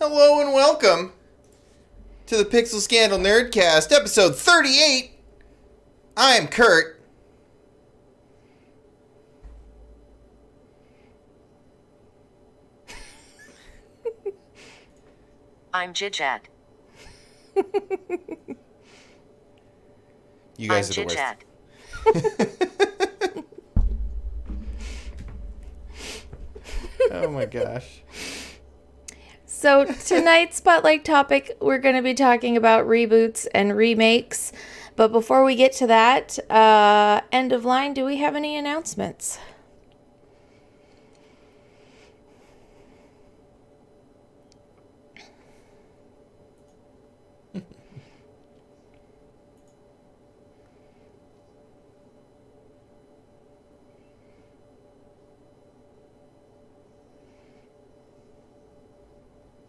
Hello and welcome to the Pixel Scandal Nerdcast, episode 38. I am Kurt. I'm Gigett. You guys I'm are the Gigett. worst. Oh my gosh. So tonight's spotlight topic, we're going to be talking about reboots and remakes. But before we get to that, end of line, do we have any announcements?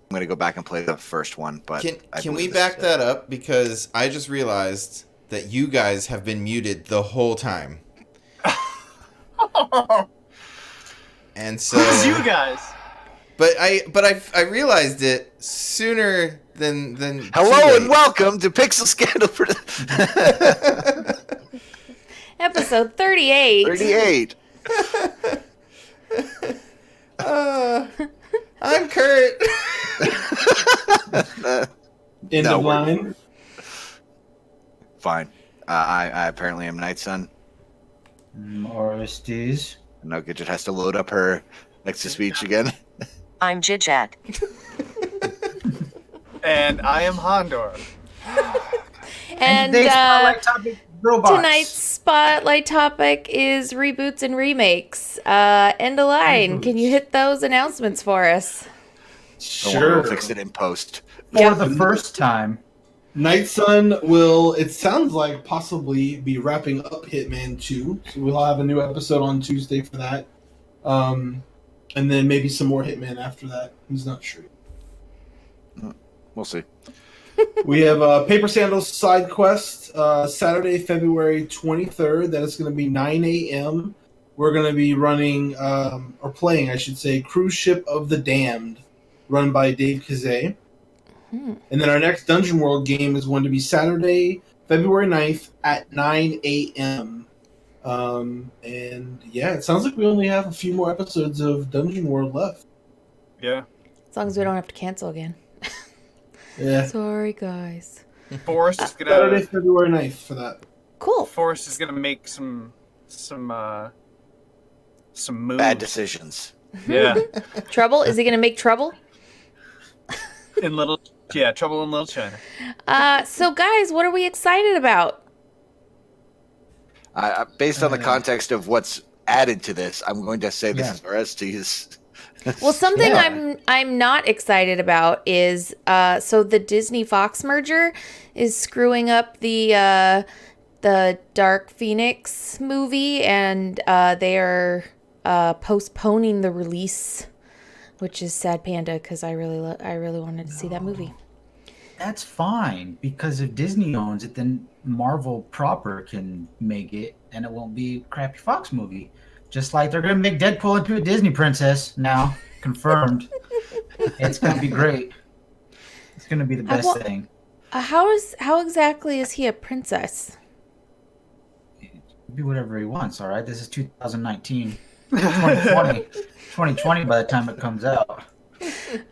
I'm going to go back and play the first one, but Can we back that up? Because I just realized that you guys have been muted the whole time. And so Who's you guys? But I realized it sooner than Hello and welcome to Pixel Scandal for Episode 38. 38. I'm Kurt. End of line. Fine. I apparently am Nightson. Oreztes. No, Gigett has to load up her next to speech again. I'm Gigett. And I am Handor. And today's spotlight topic, robots. tonight's spotlight topic is reboots and remakes. End of line. Can you hit those announcements for us? Don't worry, we'll fix it in post. For the first time. Nightson will, it sounds like, possibly be wrapping up Hitman 2. So we'll have a new episode on Tuesday for that. And then maybe some more Hitman after that. He's not sure. We'll see. We have Paper Sandals Side Quest, Saturday, February 23rd. That is going to be 9 a.m. We're going to be running, or playing, I should say, Cruise Ship of the Damned, run by Dave Kazay. And then our next Dungeon World game is going to be Saturday, February 9th at 9 a.m. And yeah, it sounds like we only have a few more episodes of Dungeon World left. Yeah. As long as we don't have to cancel again. Yeah. Sorry, guys. Forrest is Saturday, gonna February 9th for that. Cool. Forrest is gonna make some moves. Bad decisions. Yeah. Trouble? Is he going to make trouble? Trouble in Little China. So, guys, what are we excited about? Based on the context of what's added to this, I'm going to say this is Oreztes. Well, something I'm not excited about is so the Disney Fox merger is screwing up the Dark Phoenix movie, and they are postponing the release, which is sad panda because I really wanted to see that movie. That's fine, because if Disney owns it, then Marvel proper can make it, and it won't be a crappy Fox movie. Just like they're going to make Deadpool into a Disney princess now. Confirmed. It's going to be great. It's going to be the best thing. How exactly is he a princess? Do whatever he wants, all right? This is 2019. 2020 by the time it comes out.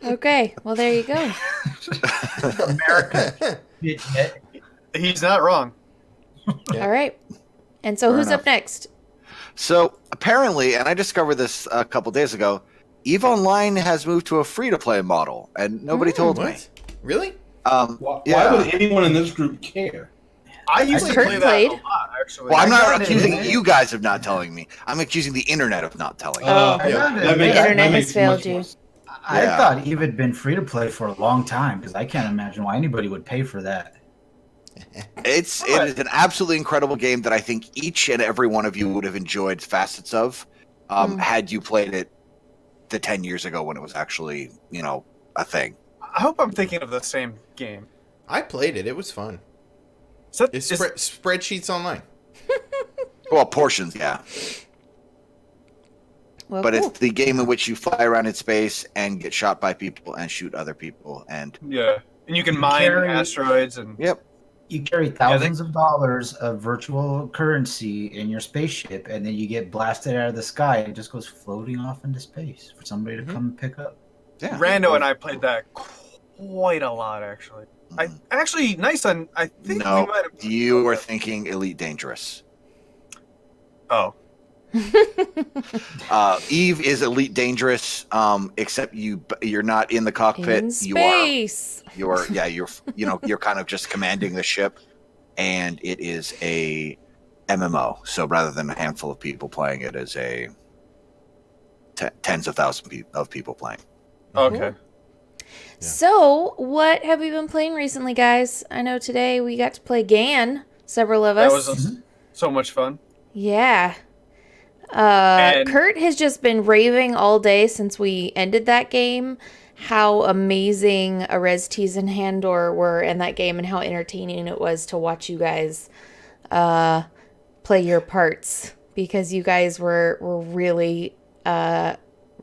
Okay, well, there you go. America. He's not wrong. All right. And so who's up next? So apparently, and I discovered this a couple days ago, EVE Online has moved to a free-to-play model, and nobody told me. Really? Why would anyone in this group care? I used to Kurt play played. that a lot, actually. Well, I'm not got it, accusing man. you guys of not telling me. I'm accusing the internet of not telling me. The internet has makes failed much you. more sense. I Yeah. thought Eve had been free to play for a long time, because I can't imagine why anybody would pay for that. It is an absolutely incredible game that I think each and every one of you would have enjoyed facets of had you played it the 10 years ago when it was actually, a thing. I hope I'm thinking of the same game. I played it. It was fun. Is It's spreadsheets online. Well, portions, yeah. Well, but cool. it's the game in which you fly around in space and get shot by people and shoot other people. And Yeah, and you can You mine carry- asteroids and yep, You carry thousands of dollars of virtual currency in your spaceship, and then you get blasted out of the sky, and it just goes floating off into space for somebody to come pick up. yeah. Rando and I played that quite a lot, actually. Nightson, I think No, we might have. you were thinking Elite Dangerous. Oh, Eve is Elite Dangerous, except you're not in the cockpit. In You are space. you're you're kind of just commanding the ship, and it is a MMO. So rather than a handful of people playing it, as a tens of thousands of people playing. okay. So, what have we been playing recently, guys? I know today we got to play GAN, several of That us. was so much fun. Yeah. And- Kurt has just been raving all day since we ended that game how amazing Oreztes and Handor were in that game and how entertaining it was to watch you guys play your parts, because you guys were really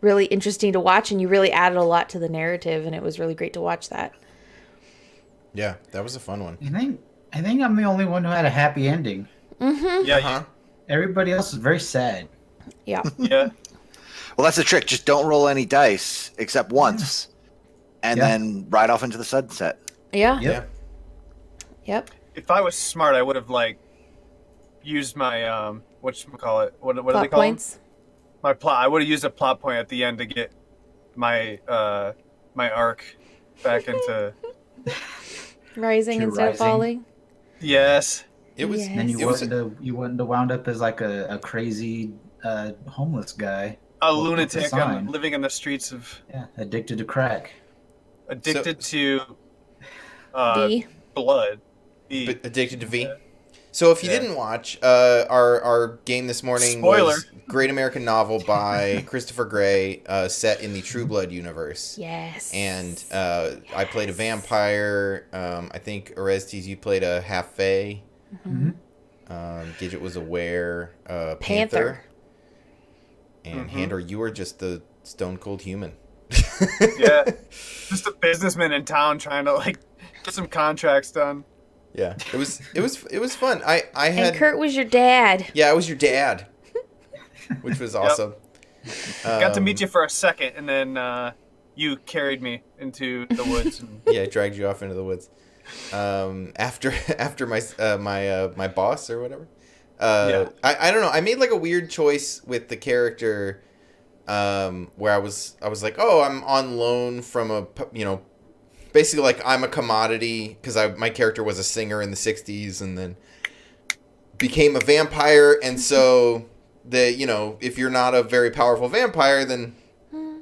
really interesting to watch, and you really added a lot to the narrative, and it was really great to watch that. Yeah, that was a fun one. I think I'm the only one who had a happy ending. Yeah, Uh-huh. Everybody else is very sad. Yeah. yeah. Well, that's the trick. Just don't roll any dice except once, and Yeah. then ride off into the sunset. Yeah. Yep. Yep. If I was smart, I would have used my whatchamacallit? What do they Plot call 'em? points. My plot. I would have used a plot point at the end to get my my arc back into. Rising You're instead of rising. falling. Yes. It was. Yes. Then It was. you wouldn't have wound up as like a crazy homeless guy. A Look at the lunatic sign. living in the streets of Yeah, addicted to crack. addicted to D. blood. D. But addicted to V. So if you Yeah. didn't watch, our game this morning Spoiler. was Great American Novel by Christopher Gray, set in the True Blood universe. Yes. And I played a vampire. I think Oreztes, you played a half fae. Mhm. Gigett was a Panther. panther. And Mhm. Handor, you were just the stone cold human. Yeah. Just a businessman in town trying to get some contracts done. Yeah, it was fun. I had And Kurt was your dad. I was your dad, which was awesome. Got to meet you for a second, and then you carried me into the woods. And Yeah, I dragged you off into the woods. After my boss or whatever. Yeah. I don't know. I made like a weird choice with the character, where I was like, oh, I'm on loan from basically like I'm a commodity, because my character was a singer in the '60s and then became a vampire, and so if you're not a very powerful vampire, then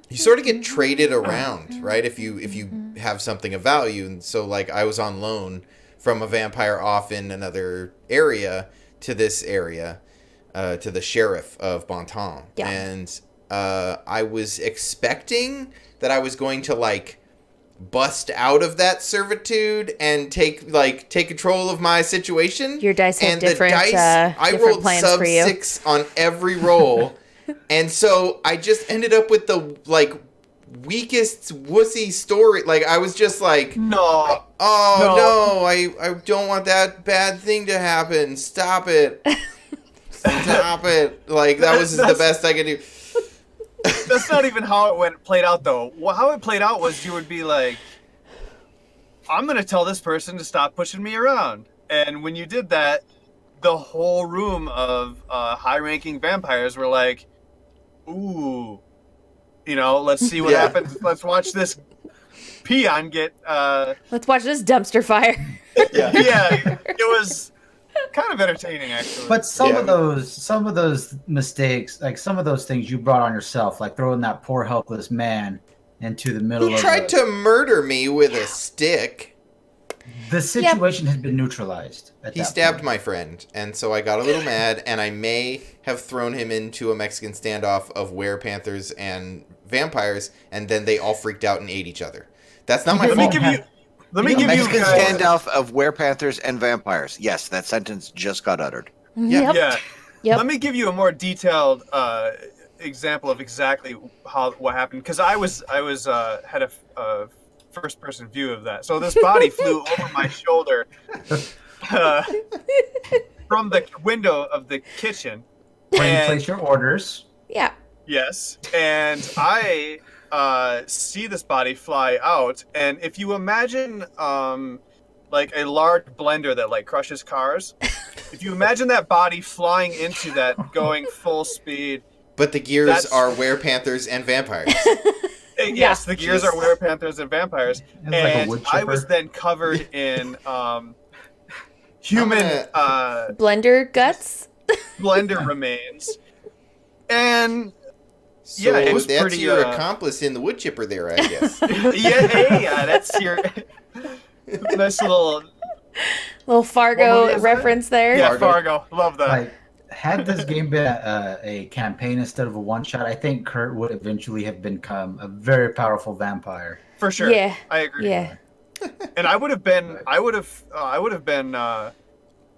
you sort of get traded around, right? If you have something of value. And so like I was on loan from a vampire off in another area to this area, to the sheriff of Bonton. Yeah. And I was expecting that I was going to bust out of that servitude and take control of my situation. Your dice have and different, the dice, I different rolled plans sub for you. 6 on every roll. And so I just ended up with the weakest wussy story. I was just like, no, oh no, I don't want that bad thing to happen. Stop it. Stop it. That was the best I could do. that's not even how it played out, though. How it played out was you would be like, I'm going to tell this person to stop pushing me around. And when you did that, the whole room of high-ranking vampires were like, ooh, let's see what Yeah. happens. Let's watch this peon get... Let's watch this dumpster fire. yeah, it was kind of entertaining, actually. But some Yeah. of those mistakes, some of those things you brought on yourself, like throwing that poor helpless man into the middle He of tried to murder me with a stick. the situation has been neutralized. He stabbed my friend, and so I got a little mad, and I may have thrown him into a Mexican standoff of were-panthers and vampires, and then they all freaked out and ate each other. That's not my Let me fault. give you... Let me You give you Mexican guys... standoff of werepanthers and vampires. Yes, that sentence just got uttered. Yeah. Yep. Yeah. Yep. Let me give you a more detailed example of exactly what happened because I had a first person view of that. So this body flew over my shoulder from the window of the kitchen. Where you place your orders. Yeah. Yes, and I see this body fly out, and if you imagine like a large blender that like crushes cars, if you imagine that body flying into that going full speed. But the gears are werepanthers and vampires. Yes, the gears are werepanthers and vampires, and like I was then covered in human blender guts, blender remains, and So yeah, it was that's pretty, your accomplice in the wood chipper there, I guess. yeah, that's your nice little Fargo reference there. Yeah, Fargo. Love that. Like, had this game been a campaign instead of a one-shot, I think Kurt would eventually have become a very powerful vampire. For sure. Yeah. I agree. Yeah. And I would have been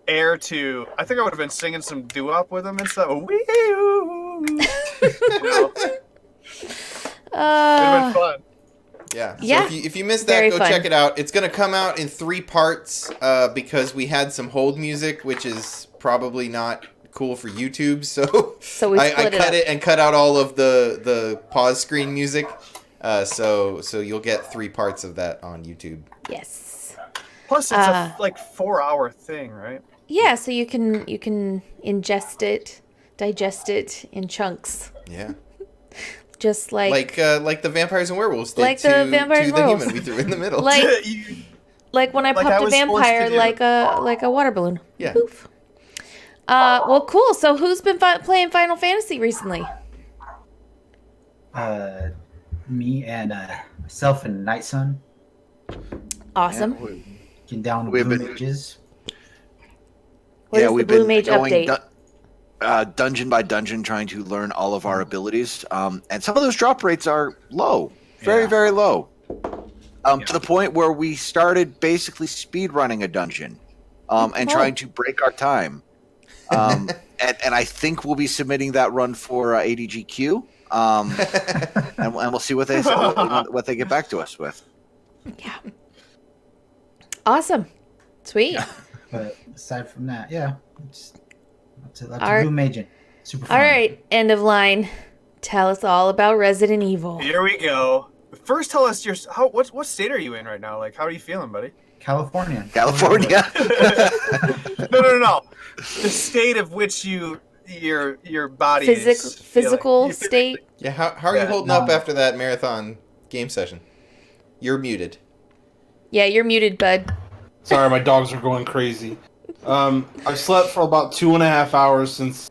heir to. I think I would have been singing some doo-wop with him and stuff. You know? It would have been fun. Yeah. So Yeah. if you missed that, Very go fun. check it out. It's going to come out in 3 parts because we had some hold music, which is probably not cool for YouTube. So we I split cut it it and cut out all of the pause screen music. So you'll get 3 parts of that on YouTube. Yes. Plus, it's a 4-hour thing, right? Yeah, so you can ingest it, digest it in chunks, Yeah. just like the vampires and werewolves did Like to the vampires the and werewolves. human we threw in the middle. like when I Like popped I a was forced to vampire do. like a water balloon. Yeah. Poof. Well, cool. So who's been playing Final Fantasy recently? Me and myself and Nightson. Awesome. Getting down We've Blue been- Mages. What is the we've Blue been Mage going update? dungeon by dungeon, trying to learn all of our abilities. And some of those drop rates are low, very low. To the point where we started basically speed running a dungeon, and trying to break our time. And I think we'll be submitting that run for ADGQ. And we'll see what they get back to us with. Yeah. Awesome. Sweet. But aside from that, yeah, it's lots Our- of Blue Maging. Super fun. All right. End of line. Tell us all about Resident Evil. Here we go. First, tell us what state are you in right now? Like, how are you feeling, buddy? California. California. No. The state of which your body is Physical feeling. state. Yeah, how are you holding up after that marathon game session? You're muted. Yeah, you're muted, bud. Sorry, my dogs are going crazy. I've slept for about 2.5 hours since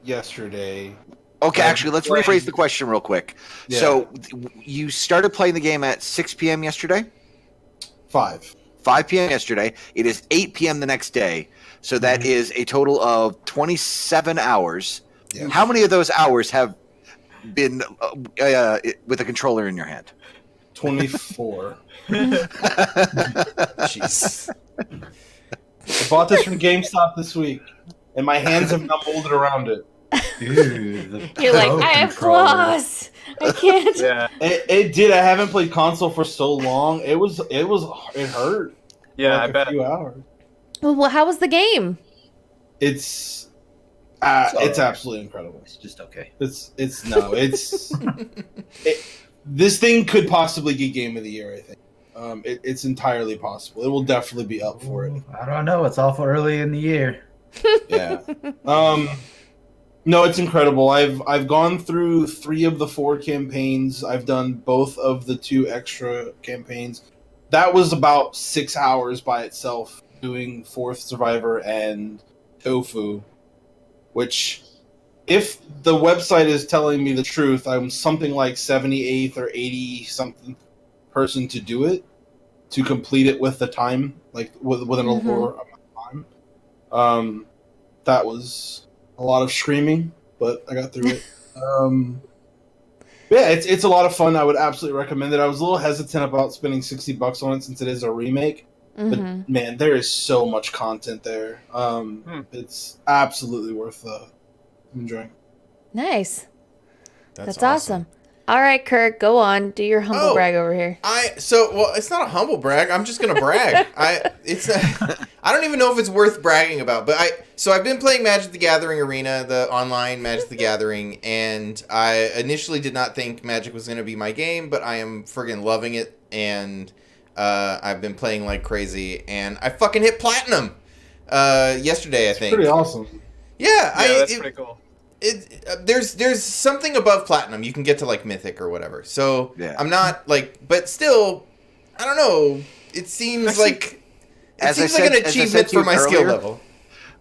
yesterday. Okay, actually, let's rephrase the question real quick. Yeah. So, you started playing the game at 6 p.m. yesterday? 5. 5 p.m. yesterday. It is 8 p.m. the next day. So that is a total of 27 hours. Yeah. How many of those hours have been with a controller in your hand? 24. Jeez. I bought this from GameStop this week, and my hands have now molded around it. Dude, You're like, I have claws. I can't. Yeah, It did. I haven't played console for so long. It hurt. yeah, like I bet. A few hours. Well, how was the game? It's absolutely incredible. It's just okay. This thing could possibly get Game of the Year. I think it's entirely possible. It will definitely be up for it. I don't know. It's awful early in the year. Yeah. No, it's incredible. I've gone through 3 of the 4 campaigns. I've done both of the 2 extra campaigns. That was about 6 hours by itself, doing 4th Survivor and Tofu, which, if the website is telling me the truth, I'm something like 78th or 80 something person to do it, to complete it with the time, like within a lower amount of time. That was a lot of screaming, but I got through it. Yeah, it's a lot of fun. I would absolutely recommend it. I was a little hesitant about spending $60 on it since it is a remake, but man, there is so much content there. It's absolutely worth enjoying. Nice. That's awesome. All right, Kirk, go on. Do your humble brag over here. Well, it's not a humble brag. I'm just gonna brag. I don't even know if it's worth bragging about, but I've been playing Magic the Gathering Arena, the online Magic the Gathering, and I initially did not think Magic was gonna be my game, but I am friggin' loving it, and I've been playing like crazy, and I fucking hit platinum yesterday. I think. Pretty awesome. Yeah, that's pretty cool. There's something above platinum. You can get to like mythic or whatever. So Yeah. I'm not like, but still, I don't know. It seems like an achievement for my skill level.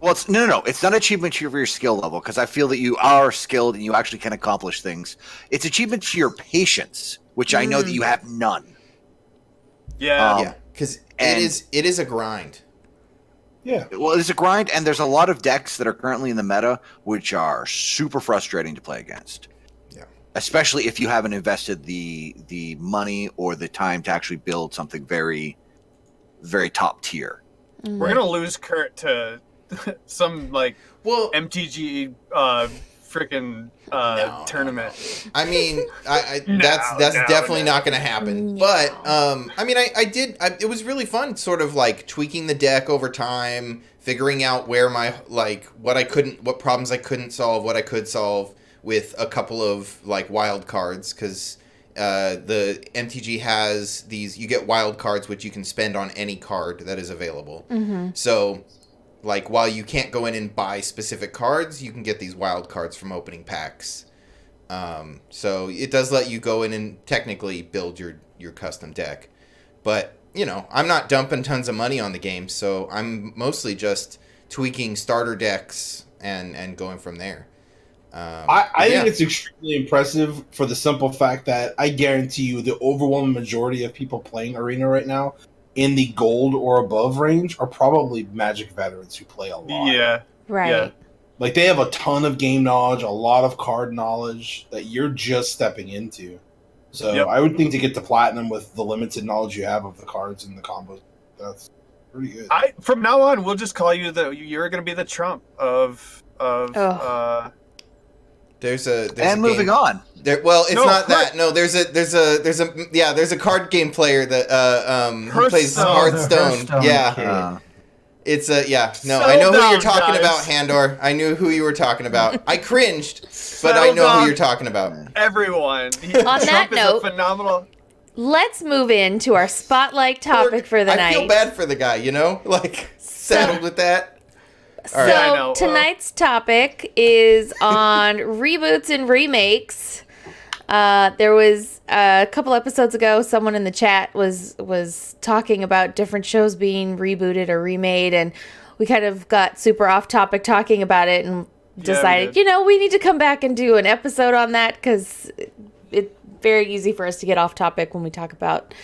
Well, it's no. It's not achievement for your skill level because I feel that you are skilled and you actually can accomplish things. It's achievement to your patience, which I know that you have none. Yeah. Yeah, because it is a grind. Yeah. Well, it's a grind, and there's a lot of decks that are currently in the meta which are super frustrating to play against. Yeah. Especially if you haven't invested the money or the time to actually build something very, very top tier. We're gonna lose Kurt to some MTG freaking tournament. I mean, that's definitely not going to happen. But I mean, it was really fun, sort of like tweaking the deck over time, figuring out where my what problems I couldn't solve, what I could solve with a couple of like wild cards, because the MTG has these. You get wild cards which you can spend on any card that is available. Mm-hmm. So, like, while you can't go in and buy specific cards, you can get these wild cards from opening packs. So it does let you go in and technically build your custom deck. But, you know, I'm not dumping tons of money on the game, so I'm mostly just tweaking starter decks and going from there. I think it's extremely impressive for the simple fact that I guarantee you the overwhelming majority of people playing Arena right now in the gold or above range are probably Magic veterans who play a lot. Yeah. Right. Yeah. Like, they have a ton of game knowledge, a lot of card knowledge that you're just stepping into. So I would think to get to platinum with the limited knowledge you have of the cards and the combos, that's pretty good. From now on, we'll just call you you're going to be the Trump of There's a Moving on. It's not that. No, there's a card game player that who plays Hearthstone. Yeah. It's I know who you're talking about, Handor. I knew who you were talking about. I cringed, but I know who you're talking about. Everyone. On that note, phenomenal. Let's move into our spotlight topic for the night. I feel bad for the guy, settled with that. All right. So tonight's topic is on reboots and remakes. There was a couple episodes ago, someone in the chat was talking about different shows being rebooted or remade, and we kind of got super off topic talking about it and decided, we need to come back and do an episode on that because it's very easy for us to get off topic when we talk about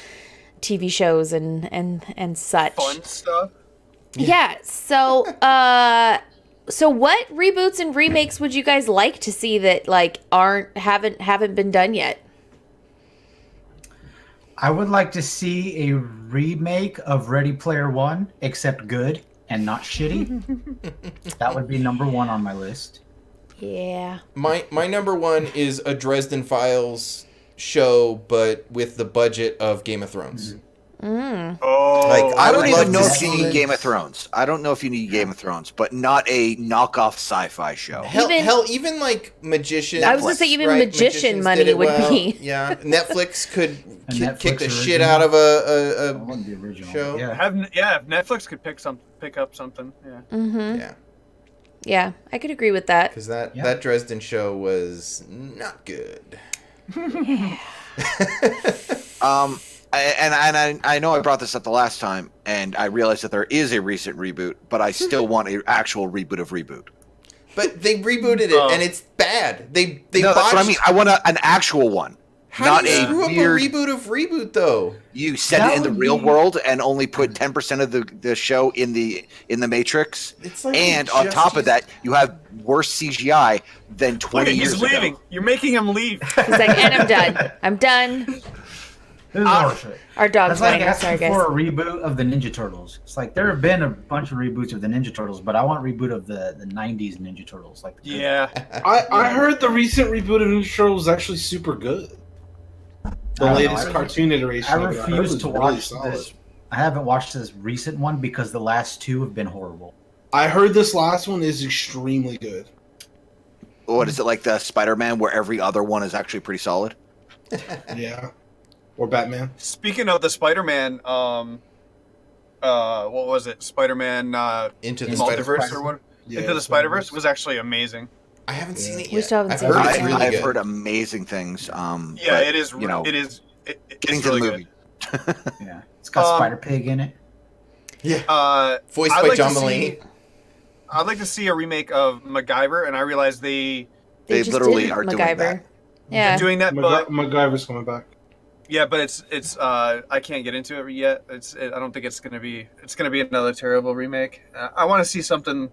TV shows and such. Fun stuff. Yeah. So, so what reboots and remakes would you guys like to see that haven't been done yet? I would like to see a remake of Ready Player One, except good and not shitty. That would be number one on my list. Yeah. My number one is a Dresden Files show, but with the budget of Game of Thrones. Oh, I don't even know if you need Game of Thrones. I don't know if you need Game of Thrones, but not a knockoff sci-fi show. Even like Magician. I was going to say even Magician money would be. Yeah, Netflix could kick the original. shit out of a The original. show. Yeah. if Netflix could pick up something. Yeah. Mm-hmm. Yeah, Yeah, I could agree with that. because that Dresden show was not good. I know I brought this up the last time, and I realized that there is a recent reboot, but I still want an actual reboot of Reboot. But they rebooted it, and it's bad. They No, that's botched. what I mean. I want an actual one, How not do you a screw weird. up a reboot of Reboot though? You set That it in the would real be- world and only put 10% of the show in the Matrix, It's like and you on just top of used- that, you have worse CGI than 20 Look, years he's ago. leaving. You're making him leave. He's like, and I'm done. I'm done. This is horseshit. Our dog's That's like running. Sorry, asking guys. for a reboot of the Ninja Turtles. It's like there have been a bunch of reboots of the Ninja Turtles, but I want a reboot of the 90s Ninja Turtles. Like Yeah. I heard the recent reboot of Ninja Turtles was actually super good. The I don't latest know, cartoon iteration. I of it, heard refuse was to really watch solid. this. I haven't watched this recent one because the last two have been horrible. I heard this last one is extremely good. What is it like the Spider-Man where every other one is actually pretty solid? Yeah. Or Batman. Speaking of the Spider-Man, what was it? Spider-Man Into the Multiverse Spider-Verse. or what? Yeah, Into the Spider-Verse was actually amazing. I haven't seen it yet. We still haven't I've seen heard it it's yet. really I've good. heard amazing things. Yeah, but, it is. You know, It is. getting It's to really the movie. Yeah, it's got Spider Pig in it. Yeah. good. Voiced I'd by like John to see- Mulaney. I'd like to see a remake of MacGyver, and I realize they They just literally did are doing MacGyver. that. Yeah. are doing that, but MacGyver's coming back. yeah, but it's I can't get into it yet. I don't think it's gonna be another terrible remake. I want to see something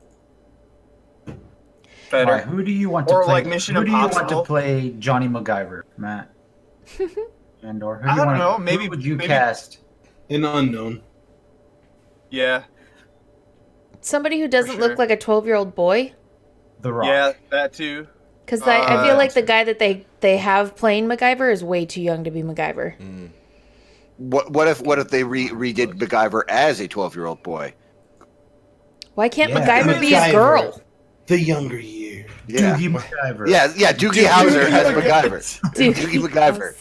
better. All right, who do you want to Or play? like Mission who do you want Impossible. to play Johnny MacGyver, Matt? Handor. Who I do you don't want know, to, maybe- who would you maybe- cast? An unknown. Yeah, Somebody who doesn't sure. look like a 12-year-old boy. The Rock. yeah, that too. Because I feel Uh, like the guy that they have playing MacGyver is way too young to be MacGyver. What if they redid MacGyver as a 12-year-old boy? Why can't Yeah. MacGyver be a MacGyver. girl? The younger year. Yeah, Doogie MacGyver. yeah. Doogie Howser has MacGyver. Doogie MacGyver.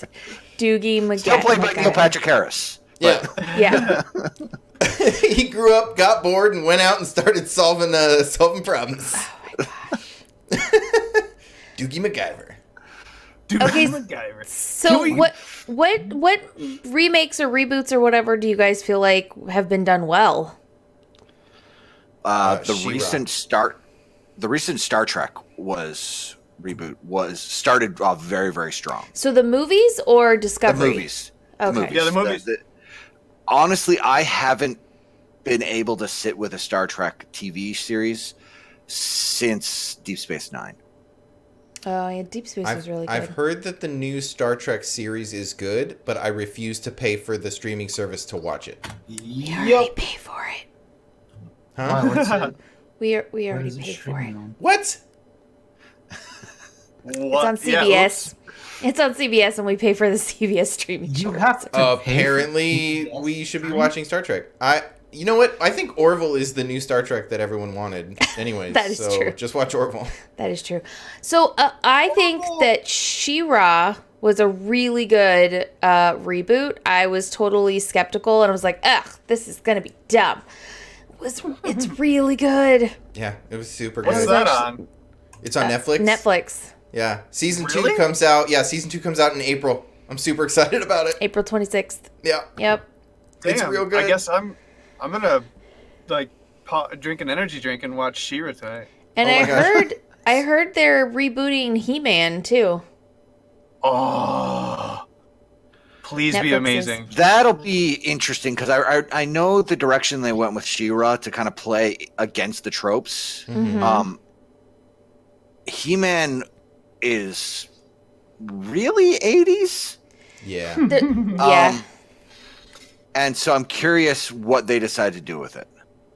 Doogie MacGyver. Still played by Neil Patrick Harris. Yeah. Yeah. He grew up, got bored, and went out and started solving problems. Oh my gosh. Doogie MacGyver. Dude, Okay, MacGyver. So what remakes or reboots or whatever do you guys feel like have been done well? The She-Ra. recent Star Trek was started off very, very strong. So the movies or The Discovery? movies. Okay. Yeah, the movies. Honestly, I haven't been able to sit with a Star Trek TV series since Deep Space Nine. Oh yeah, Deep Space was really good. I've heard that the new Star Trek series is good, but I refuse to pay for the streaming service to watch it. We already pay for it. Huh? Why, what's it- We where already is it paid for it. streaming on? What? It's on CBS. It's on CBS, and we pay for the CBS streaming. You service. have to. pay for Apparently, CBS we should be stream? watching Star Trek. You know what? I think Orville is the new Star Trek that everyone wanted. Anyways, That is so true. just watch Orville. That is true. So I think that She-Ra was a really good reboot. I was totally skeptical, and I was like, ugh, this is gonna be dumb. It's really good. Yeah, it was super What's good. that on? It's on Netflix. Netflix, Yeah, season Really? 2 comes out. Yeah, season 2 comes out in April. I'm super excited about it. April 26th. Yeah, Yep. it's Damn, real good. I guess I'm gonna like drink an energy drink and watch She-Ra tonight. And Oh my gosh. I heard they're rebooting He-Man too. Oh, please Netflix be is- amazing. That'll be interesting because I know the direction they went with She-Ra to kind of play against the tropes. Mhm. He-Man is really 80s. Yeah. Yeah. And so I'm curious what they decide to do with it.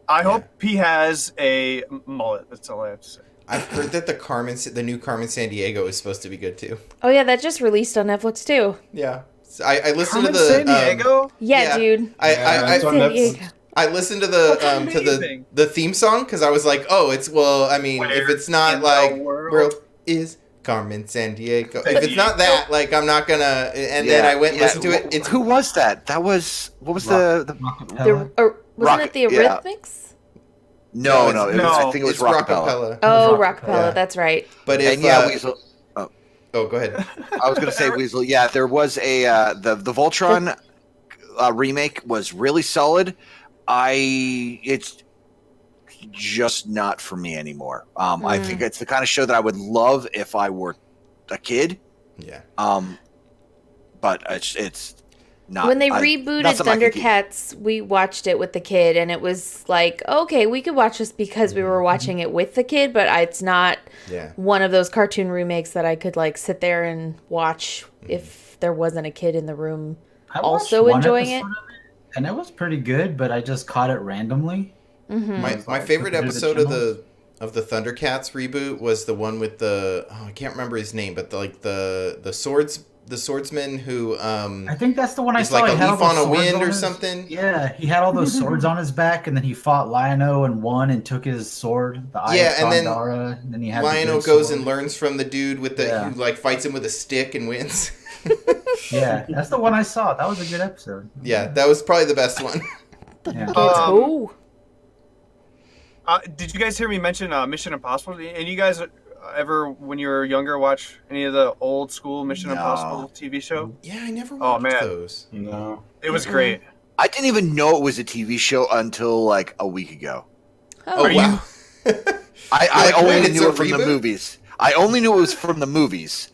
I hope he has a mullet. That's all I have to say. I've heard that the new Carmen San Diego is supposed to be good too. Oh yeah, that just released on Netflix too. Yeah, so I listened Carmen to the San Diego. Yeah, Yeah. dude. it's on San Netflix. Diego. I listened to the That's to amazing. the theme song because I was like, oh, it's I mean, if Where it's not in like the world? world is Carmen San Diego, if it's not that, like, I'm not gonna. And then I went and listened to it. It's Who was that? That was what was the Rockapella. Wasn't it the yeah. Eurythmics? no, No, it was, I think it was it's Rockapella. Oh, Rockapella. Rockapella. Yeah. That's right. But if And yeah, Weasel. oh, go ahead. I was going to say Weasel. Yeah, there was a the Voltron remake was really solid. It's just not for me anymore. I think it's the kind of show that I would love if I were a kid. Yeah. But it's not. When they not rebooted something I can keep. Thundercats, we watched it with the kid, and it was like, okay, we could watch this because we were watching it with the kid, but it's not Yeah. one of those cartoon remakes that I could like sit there and watch if there wasn't a kid in the room I watched also one enjoying it. episode of and it was pretty good, but I just caught it randomly. Mm-hmm. My favorite episode of the Thundercats reboot was the one with I can't remember his name, but the swordsman who I think that's the one I is saw. like He a had leaf all on those a swords wind on or his- something. Yeah, he had all those swords on his back, and then he fought Lion-O and won and took his sword, the Eye Yeah, of and then Pandora, and then he had the Lion-O good goes sword. and learns from the dude with the Yeah. who like fights him with a stick and wins. Yeah, that's the one I saw. That was a good episode. Yeah, that was probably the best one. Yeah. Oh. Did you guys hear me mention Mission Impossible? And you guys ever, when you were younger, watch any of the old school Mission No. Impossible TV show? Yeah, I never Oh, watched man. those. No. It was great. I didn't even know it was a TV show until like a week ago. Oh, Are wow. I Like, only wait, it's knew a it from the reboot? movies. I only knew it was from the movies.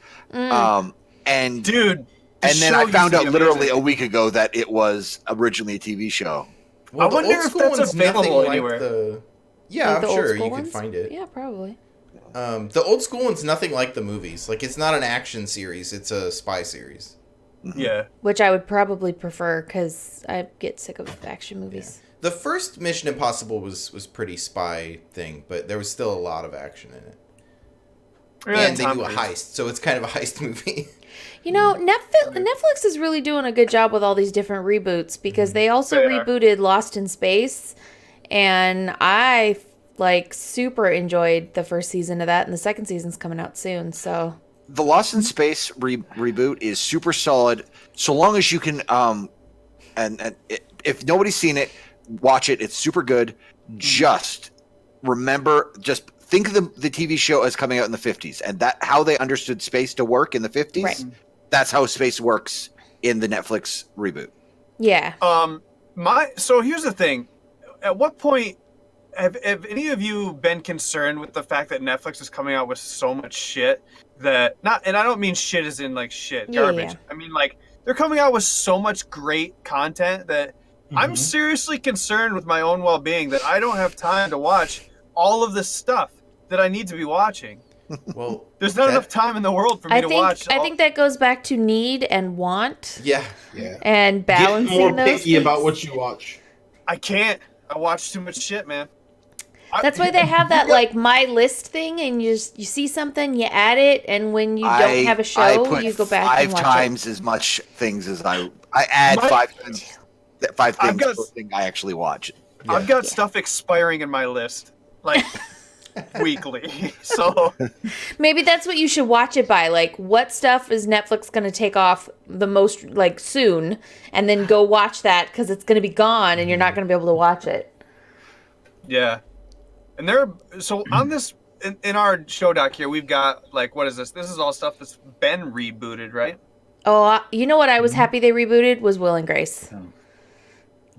And Dude. the and then show I used found to be out literally amazing. a week ago that it was originally a TV show. Well, I the wonder old if school that's one's nothing available like anywhere. Yeah, Like I'm the old sure school you can ones? find it. Yeah, probably. The old school one's nothing like the movies. Like, it's not an action series; it's a spy series. Yeah. Which I would probably prefer because I get sick of action movies. The first Mission Impossible was pretty spy thing, but there was still a lot of action in it. And they Tom do a Cruise. heist, so it's kind of a heist movie. You know, Netflix is really doing a good job with all these different reboots because they also They are. rebooted Lost in Space, and I super enjoyed the first season of that, and the second season's coming out soon. So The Lost in Space reboot is super solid, so long as you can. If nobody's seen it, watch it. It's super good. Just think of the TV show as coming out in the 50s, and that how they understood space to work in the 50s. Right. That's how space works in the Netflix reboot. yeah, So here's the thing. At what point have any of you been concerned with the fact that Netflix is coming out with so much shit that and I don't mean shit as in like shit, Yeah, garbage. yeah. I mean like they're coming out with so much great content that I'm seriously concerned with my own well-being that I don't have time to watch all of this stuff that I need to be watching. Well, There's not that- enough time in the world for me to watch. I think that goes back to need and want Yeah, Yeah. and Get balancing more those picky about things. what you watch. I can't. I watch too much shit, man. That's why they have that like my list thing, and you see something, you add it, and when you don't have a I show, put you go back five and watch times as much things as I add My- five things I've got- per thing I actually watch. I've got stuff expiring in my list, like weekly. So it. Maybe that's what you should watch it by. Like, what stuff is Netflix going to take off the most like soon, and then go watch that because it's going to be gone, and you're not going to be able to watch it. yeah, and on this in our show doc here, we've got like what is this? This is all stuff that's been rebooted, right? Oh, you know what? I was happy they rebooted was Will and Grace.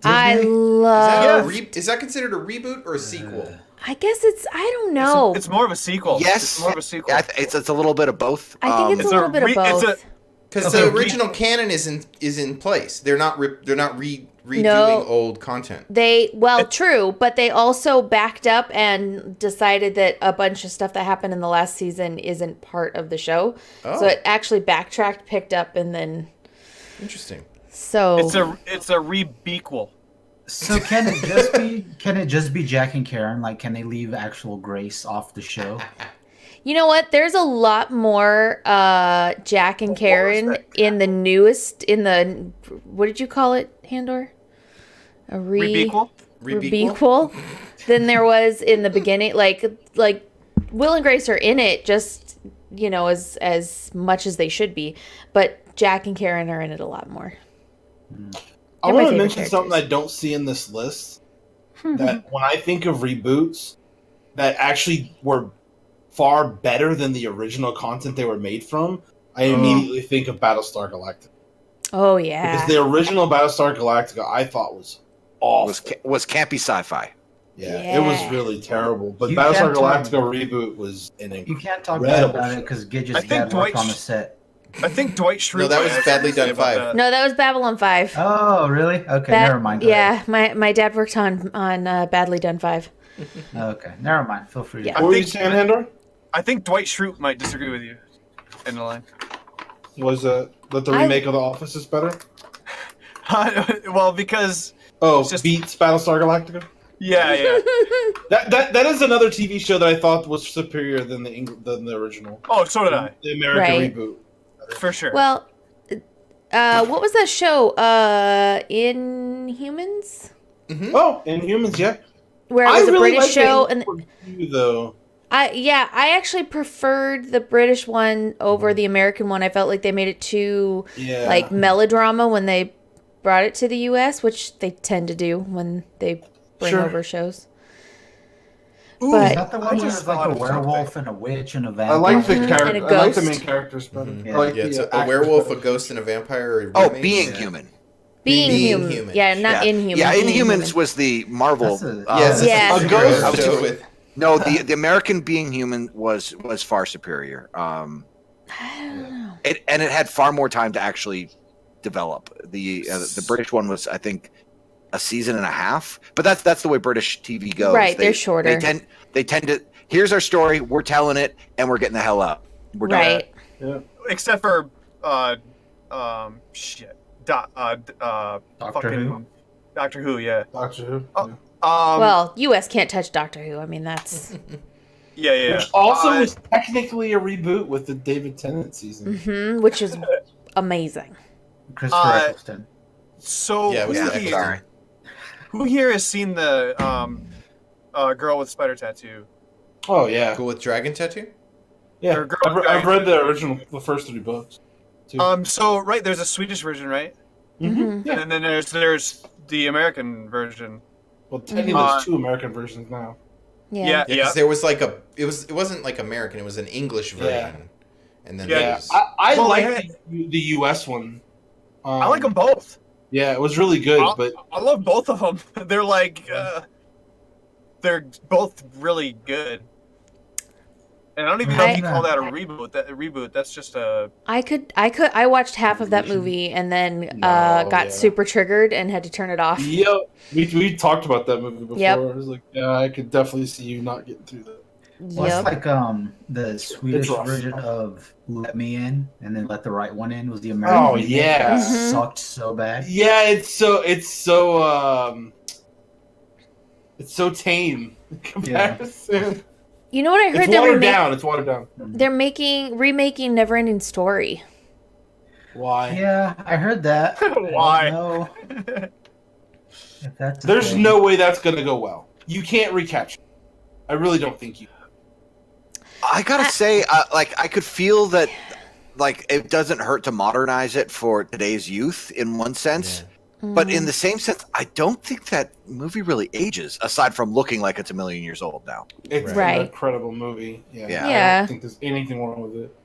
I Disney? love. is that considered a reboot or a sequel? I guess it's. I don't know. It's more of a sequel. Yes, it's more of a sequel. Yeah, it's a little bit of both. I think it's a little bit of both. Because Okay, the original canon is in place. They're not redoing No. old content. True, but they also backed up and decided that a bunch of stuff that happened in the last season isn't part of the show. Oh. So it actually backtracked, picked up, and then Interesting. so it's a rebequel. So can it just be Jack and Karen? Like, can they leave actual Grace off the show? you know what? There's a lot more Jack and Karen in the newest what did you call it, Handor? A Rebequel? Rebequel than there was in the beginning. Like Will and Grace are in it just as much as they should be, but Jack and Karen are in it a lot more. I They're my want to favorite mention something I characters. don't see in this list. That when I think of reboots that actually were far better than the original content they were made from, I immediately think of Battlestar Galactica. Oh yeah. Because the original Battlestar Galactica I thought was awful. Was campy sci-fi. Yeah, it was Yeah. really terrible. But You Battlestar can't talk- Galactica reboot was an You can't talk bad incredible about it show. because I Gigett's think dad worked Dwight on the Sch- set. I think Dwight Schrute. No, that was might have Badly something to say Done about 5. that. No, that was Babylon 5. Oh, really? Okay, never mind. Go Yeah, my dad worked on Badly Done 5. ahead. Okay, never mind. Feel free. Yeah. What were you think- saying, Handor? I think Dwight Schrute might disagree with you in the line. Was that the remake of The Office is better? Well, because Oh, It's just- beats Battlestar Galactica. yeah. That is another TV show that I thought was superior than the original. Oh, so did I, The American Right. reboot. for sure. Well, what was that show? Inhumans? Oh, Inhumans, yeah. Where it was a British like show, the and review, though. I actually preferred the British one over the American one. I felt like they made it too Yeah. like melodrama when they brought it to the U.S., which they tend to do when they bring Sure. over shows. Ooh, but- Is that the I one where just there's like thought a of something. werewolf and a witch and a I vampire? like the And a character. I like the ghost. main characters better. Mhm. I like Yeah, it's the a actors werewolf, better. a ghost, and a vampire. Oh, remake. being Yeah. human. Being Being human. Human. Yeah, not Inhuman. Yeah, Being Inhumans Human. was the Marvel. That's a- Yes, Yeah. it's A a ghost ghost show show. with. No, the American Being Human was far superior. I don't know. It had far more time to actually develop. The British one was, I think, a season and a half. But that's the way British TV goes. Right, they're shorter. They tend to. Here's our story. We're telling it, and we're getting the hell out. We're done. Right. Yeah. Except for shit. Doctor Who? Doctor Who, yeah. Doctor Who. Oh, yeah. Well, U.S. can't touch Doctor Who. I mean, that's yeah. Which also was technically a reboot with the David Tennant season. which is amazing. Christopher Eccleston. So Yeah, it was Yeah, the sorry. who here has seen the girl with spider tattoo? Oh yeah, Cool with dragon tattoo. yeah. Or girl I've read the first 3 books. Too. So right, there's a Swedish version, right? Mhm. Yeah. And then there's the American version. Well, technically, there's 2 American versions now. Yeah. Yeah. Yeah, because there was like it wasn't like American. It was an English version, and then Yeah. there Yeah, was, I Well, like the U.S. one. I like them both. Yeah, it was really good, I'll- but I love both of them. They're like they're both really good. And I don't even know if you call that a reboot. That's just a. I watched half of that movie and then No, got yeah. super triggered and had to turn it off. yeah, we talked about that movie before. Yep. I was like, yeah, I could definitely see you not getting through that. Well, Yep. it's like the Swedish rough. version of Let Me In and then Let the Right One In was the American. Oh, remake. yeah. It Mhm. sucked so bad. Yeah, it's so tame in comparison. You know what I heard? It's They're watered down. It's watered down. They're remaking Neverending Story. Why? Yeah, I heard that. Why? No. If that's a There's thing. no way that's gonna go well. You can't recapture. I really don't think you. I gotta say, I could feel that, like, it doesn't hurt to modernize it for today's youth in one sense, but in the same sense, I don't think that movie really ages. Aside from looking like it's a million years old now. It's Right. an incredible movie. Yeah. Yeah. I Yeah. don't think there's anything wrong with it.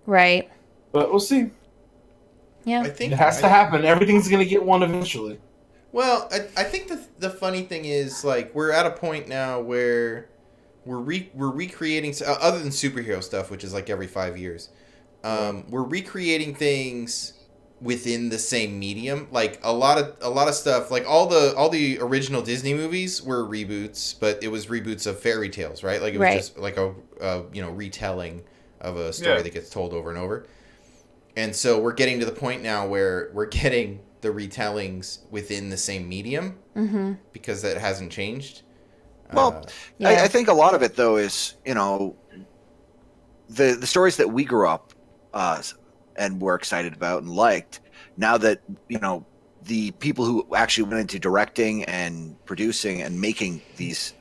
Right. But we'll see. Yeah. I think It has to happen. Everything's gonna get one eventually. Well, I think the funny thing is, like, we're at a point now where we're recreating other than superhero stuff, which is like every 5 years. We're recreating things within the same medium. Like a lot of stuff, like all the original Disney movies were reboots, but it was reboots of fairy tales, right? Like it was Right. just like a retelling of a story Yeah. that gets told over and over. And so we're getting to the point now where we're getting the retellings within the same medium because that hasn't changed. Well, Yeah. I think a lot of it though is, the stories that we grew up and were excited about and liked. Now that the people who actually went into directing and producing and making this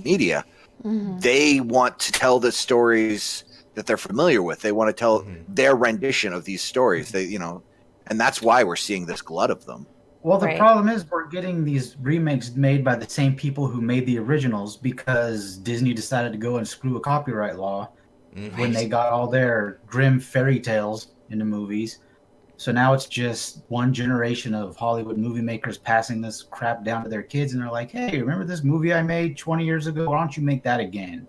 media, they want to tell the stories that they're familiar with. They want to tell their rendition of these stories. And that's why we're seeing this glut of them. Well, the Right. problem is we're getting these remakes made by the same people who made the originals because Disney decided to go and screw a copyright law when they got all their grim fairy tales into movies. So now it's just one generation of Hollywood movie makers passing this crap down to their kids, and they're like, hey, remember this movie I made 20 years ago? Why don't you make that again?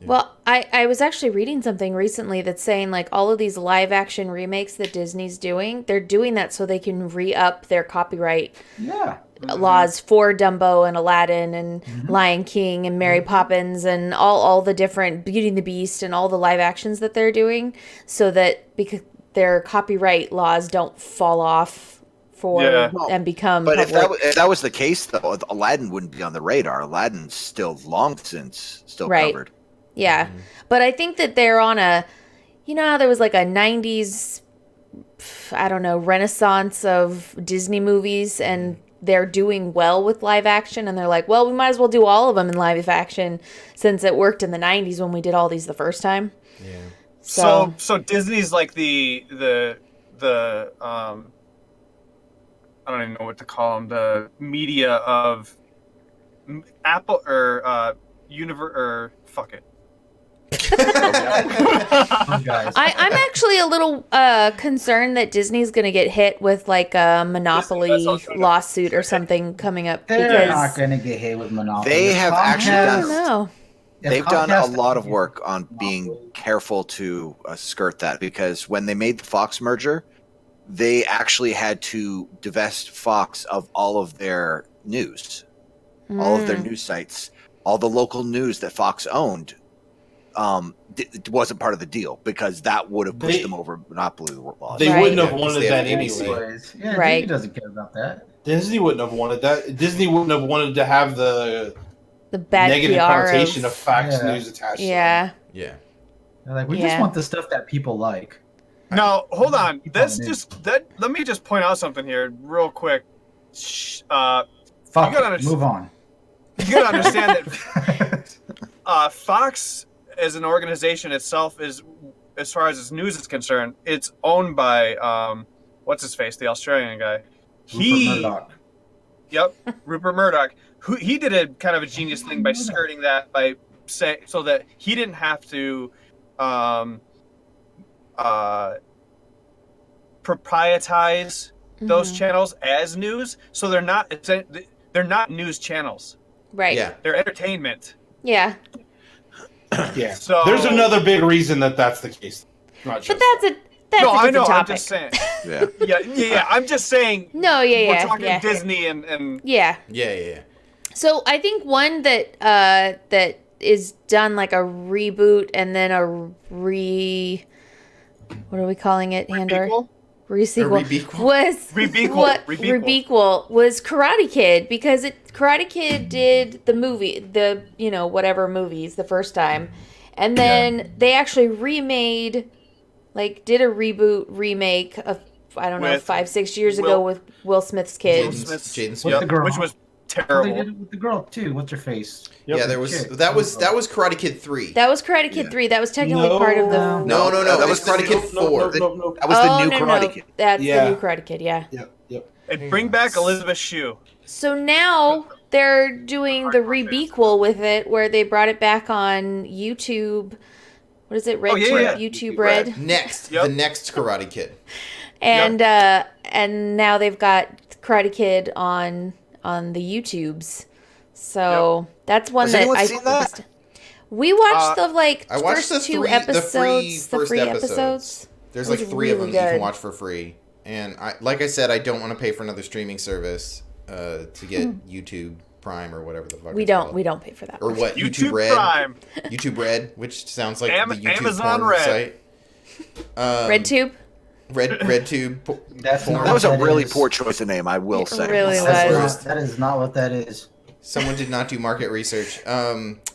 Well, I was actually reading something recently that's saying like all of these live action remakes that Disney's doing, they're doing that so they can re-up their copyright Yeah. laws for Dumbo and Aladdin and Lion King and Mary Poppins and all the different Beauty and the Beast and all the live actions that they're doing so that because their copyright laws don't fall off for Yeah. and become But public. if that was the case, though, Aladdin wouldn't be on the radar. Aladdin's still long since Right. covered. Yeah. But I think that they're on a, you know how there was like a 90s, I don't know, renaissance of Disney movies, and they're doing well with live action, and they're like, well, we might as well do all of them in live action since it worked in the 90s when we did all these the first time. Yeah. So Disney's like the I don't even know what to call them, the media of Apple or Universe or fuck it. Guys. I'm actually a little concerned that Disney's going to get hit with like a monopoly That's what I was trying to lawsuit or something coming up. They're not Because going to get hit with monopoly. They If have Comcast- actually I done- don't know. if They've done a Comcast- lot of work on being careful to skirt that, because when they made the Fox merger, they actually had to divest Fox of all of their news, all of their Mm. news sites, all the local news that Fox owned. It wasn't part of the deal because that would have pushed They- them over monopoly laws. They Right. wouldn't have Yeah, 'cause wanted they that have anyway. Anyways, yeah, Right. Disney doesn't care about that. Disney wouldn't have wanted that. Disney wouldn't have wanted to have the The bad negative PR connotation of Fox Yeah. News attached. to them. Yeah. Yeah. They're like, we Yeah. just want the stuff that people like. Now, hold on. Keep That's on just that. Let me just point out something here, real quick. Fuck You gotta it, move on. You gotta understand that Fox, as an organization itself, is, as far as its news is concerned, it's owned by what's his face, the Australian guy. Rupert Murdoch. Yep, Rupert Murdoch. Who he did a kind of a genius thing by skirting that by say so that he didn't have to proprietize those Mhm. channels as news, so they're not news channels. Right. Yeah. They're entertainment. Yeah. Yeah. So There's another big reason that that's the case. Not just But that's a no, a I different know. I'm topic. just saying. Yeah. Yeah. I'm just saying. No, yeah, We're yeah, talking yeah. Disney and Yeah. Yeah. So I think one that that is done like a reboot and then a what are we calling it, Handor? Repequel? Resequel A rebequel? was Rebequel. Rebequel was Karate Kid, because Karate Kid did the movie, the whatever movies the first time, and then they actually remade, like did a reboot remake of, I don't know, With 5-6 years ago Will- with Will Smith's kids. Smith's- Jaden With Smith. the girl. which was Oh, they terrible. did it with the girl too. What's her face? Yeah, there was Chick. that was Karate Kid 3. That was Karate Kid 3. That was technically part of the. No, that It was was Karate Kid 4. That was the new Karate Kid. That's Yeah. the new Karate Kid, yeah. Yep. And bring back Elizabeth Shue. So now they're doing the rebequel with it, where they brought it back on YouTube. What is it? Red Oh, yeah, Tube, yeah. YouTube YouTube Red. Red. Next, Yep. the next Karate Kid. And now they've got Karate Kid on the YouTubes. So that's one Has that anyone I seen that? We watched the I watched first the two free episodes, the first free episodes. episodes. There's It like was 3 of them really that you can good. watch for free. And like I said, I don't want to pay for another streaming service to get YouTube Prime or whatever the fuck. We it's don't called. we don't pay for that. Or what? YouTube Red. Prime. YouTube Red, which sounds like the YouTube Amazon porn Red. site. RedTube? RedTube. That's porn. not That was a what really is. poor choice of name, I will It say. really That's was. not, that is not what that is. Someone did not do market research.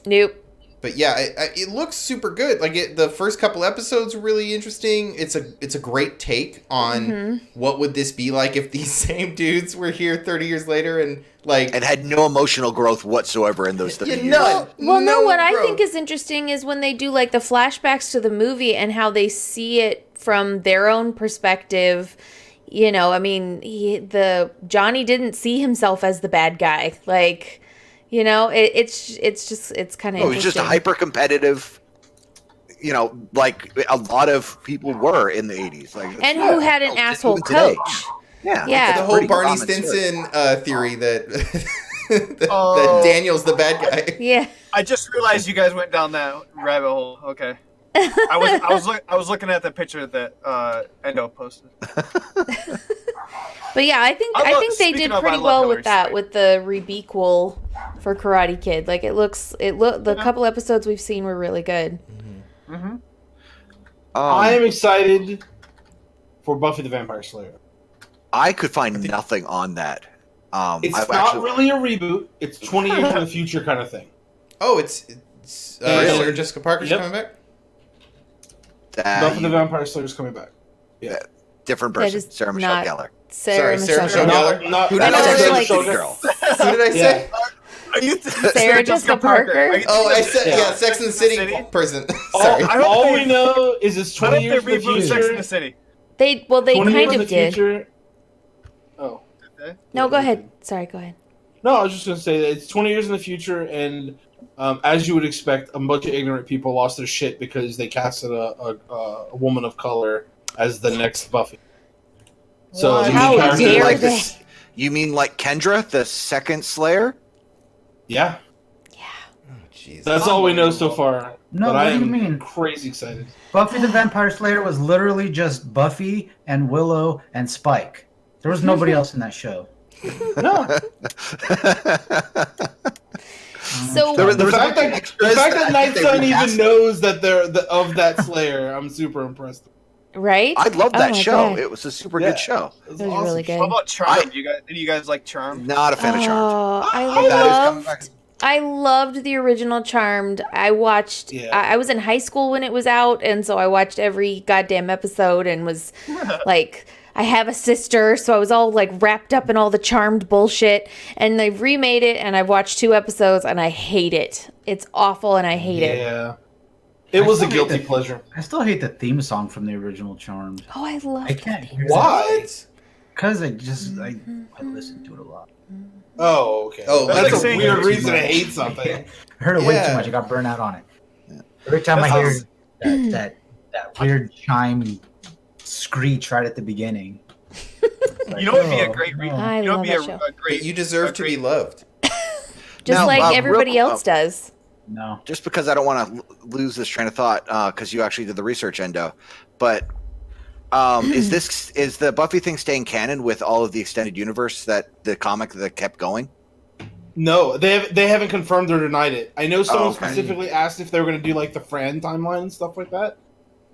Nope. But yeah, it looks super good. Like the first couple episodes were really interesting. It's a great take on what would this be like if these same dudes were here 30 years later and like And had no emotional growth whatsoever in those 30 years. none. Well, no, what I growth. think is interesting is when they do like the flashbacks to the movie and how they see it from their own perspective. I mean, Johnny didn't see himself as the bad guy. Like, it's kind of No, it was just a hyper competitive, like a lot of people were in the 80s. Like, and who had an even asshole today. coach. Yeah. Yeah. the whole Pretty Barney common story. Stinson theory that that Oh. Daniel's the bad guy. Yeah. I just realized you guys went down that rabbit hole. Okay. I was looking at the picture that Endo posted. But yeah, I think they did pretty well with that, with the rebequel for Karate Kid. Like the couple episodes we've seen were really good. I am excited for Buffy the Vampire Slayer. I could find nothing on that. It's I've not actually- really a reboot. It's 20 years in the future kind of thing. Oh, it's Really? Sarah Jessica Parker's Yep. coming back. Buffy the Vampire Slayer's coming back. Yeah. Different That person, is Sarah Michelle not- Gellar. Sarah Sorry, Sarah Michelle Michelle Gellar. Gellar. Not, Who did I know, I it's say? like- Good girl. Who did I say? Are you Sarah Jessica Parker? Oh, I said Yeah. Sex and the City City? person. Sorry. I hope All they- we know is it's Why 20 don't they years in the reboot Sex in future. the City? They 20 years kind in of the did. future. Oh. No, go ahead. Sorry, go ahead. No, I was just going to say that it's 20 years in the future, and as you would expect, a bunch of ignorant people lost their shit because they casted a woman of color as the next Buffy. So What? the How main character- dare like they? this, you mean like Kendra, the second Slayer? Yeah, Jeez. that's all we know so far. No, but what I do you am mean? crazy excited. Buffy the Vampire Slayer was literally just Buffy and Willow and Spike. There was nobody else in that show. No, So There was the a fact bunch of that extras Nightson they even recast. knows that they're of that Slayer, I'm super impressed. right? I love Oh that my show. God. It was a super Yeah. good show. It's It was really good. How about Charmed? You guys like Charmed? Not a fan of Charmed. Oh, I But that is coming back. loved. I loved the original Charmed. I watched. Yeah. I was in high school when it was out, and so I watched every goddamn episode and was like, I have a sister, so I was all like wrapped up in all the Charmed bullshit. And they've remade it, and I've watched 2 episodes, and I hate it. It's awful, and I hate it. Yeah, it was a I guilty hate that. pleasure. I still hate the theme song from the original Charmed. Oh, I love I can't that. hear it. Why? Because I listen to it a lot. Oh, okay. Oh, that's like a saying weird too reason to much. hate something. I heard it way Yeah. too much. I got burned out on it. Every time That I hear sounds- that weird chime screech right at the beginning. It's like, You know what would be a oh, great no. reboot? I You know love what would be that show. a But great. you deserve to be loved. Just Now, like real- everybody else does. No. Just because I don't want to lose this train of thought, because you actually did the research, Endo. But is the Buffy thing staying canon with all of the extended universe that the comic that kept going? No, they haven't confirmed or denied it. I know someone okay. specifically asked if they were going to do like the Fran timeline and stuff like that.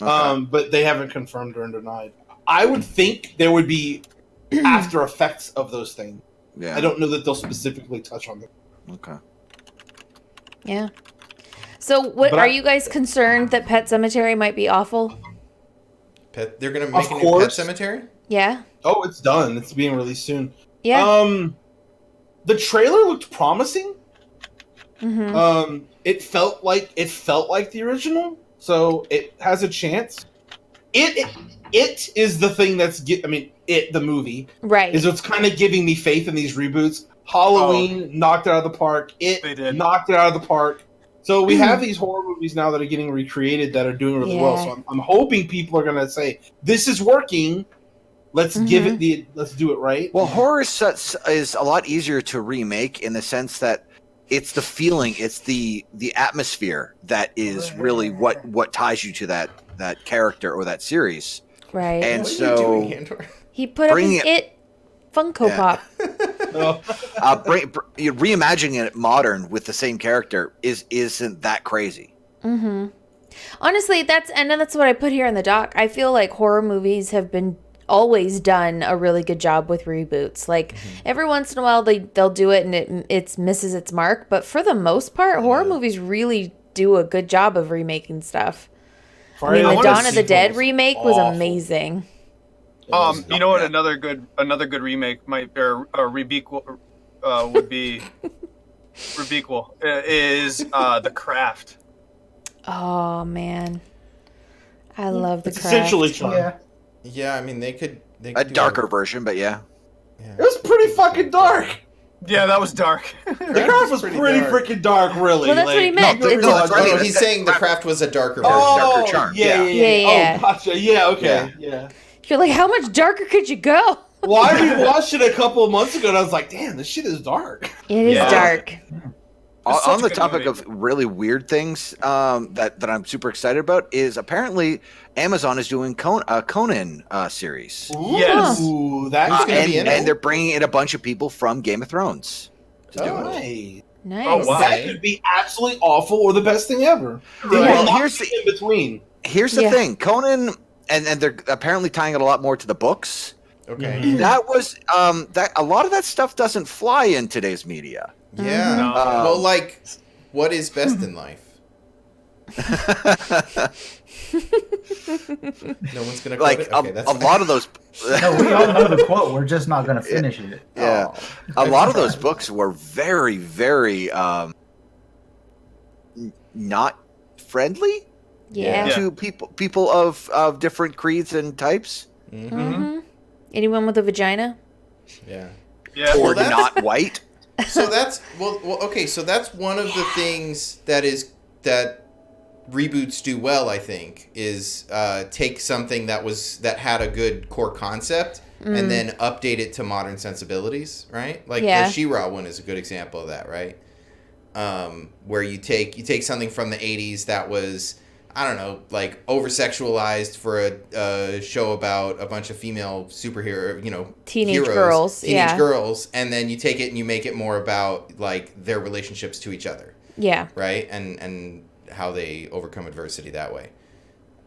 Okay. But they haven't confirmed or denied. I would think there would be after effects of those things. Yeah. I don't know that they'll specifically touch on them. Okay. Yeah. So, what But are I- you guys concerned that Pet Cemetery might be awful? They're gonna make a new Pet course. Cemetery. Yeah. Oh, it's done. It's being released soon. Yeah. The trailer looked promising. Mm-hmm. It felt like the original, so it has a chance. It is the thing that's the movie Right. is what's kind of giving me faith in these reboots. Halloween knocked it out of the park. They did. Knocked it out of the park. So we have these horror movies now that are getting recreated that are doing really well. Yeah. So I'm hoping people are gonna say this is working. Let's give it let's do it right. Well, horror is a lot easier to remake in the sense that it's the feeling, it's the atmosphere that is really what ties you to that character or that series. Right. And What are so you doing, Handor? He put up bring his it- Funko Yeah. Pop. reimagining it modern with the same character isn't that crazy. Mm-hmm. Honestly, that's what I put here in the doc. I feel like horror movies have been always done a really good job with reboots. Like every once in a while they'll do it and it misses its mark, but for the most part, horror movies really do a good job of remaking stuff. I mean, the Friday Dawn of the Dead was remake was awful. amazing. You know what? Another good remake might or rebequel would be. Rebequel is The Craft. Oh man, I love the It's Craft. essentially Charmed. Yeah. Yeah, I mean they could A do darker version, but yeah. It was pretty fucking dark. Yeah, that was dark. The Craft was pretty pretty dark. freking dark, really. Well, that's what he meant. no, It's- no, that's I right. mean, he's saying the Craft was a darker version. Oh, Darker Charm, yeah. Yeah. Oh, gotcha. Yeah, okay. Yeah. You're like, how much darker could you go? Well, I rewatched it a couple of months ago, and I was like, damn, this shit is dark. It is Yeah. dark. It's On such a the good topic movie. of really weird things that I'm super excited about is apparently Amazon is doing a Conan series. Yes. Ooh, that Who's gonna be in it? And they're bringing in a bunch of people from Game of Thrones to do it. Nice. Nice. Oh, wow. That could be absolutely awful or the best thing ever. There Yeah. will not Here's be the- in between. Here's the Yeah. thing, Conan, and they're apparently tying it a lot more to the books. Okay. That was that a lot of that stuff doesn't fly in today's media. Yeah. No. Well, like, what is best in life? No one's gonna quote Like it? Okay, that's a lot of those. No, we all know the quote. We're just not going to finish it. Yeah, a lot of those books were very, very not friendly Yeah. Yeah. to people of different creeds and types, Mm-hmm. Anyone with a vagina? Yeah. Yeah. or Well, that's- not white. So that's okay. So that's one of the things that reboots do well. I think is take something that had a good core concept and then update it to modern sensibilities. Right? Like Yeah. the She-Ra one is a good example of that. Right? Where you take something from the 80s that was, I don't know, like over-sexualized for a show about a bunch of female superhero, Teenage heroes, girls, teenage yeah. girls, and then you take it and you make it more about like their relationships to each other, Yeah. right? And how they overcome adversity that way.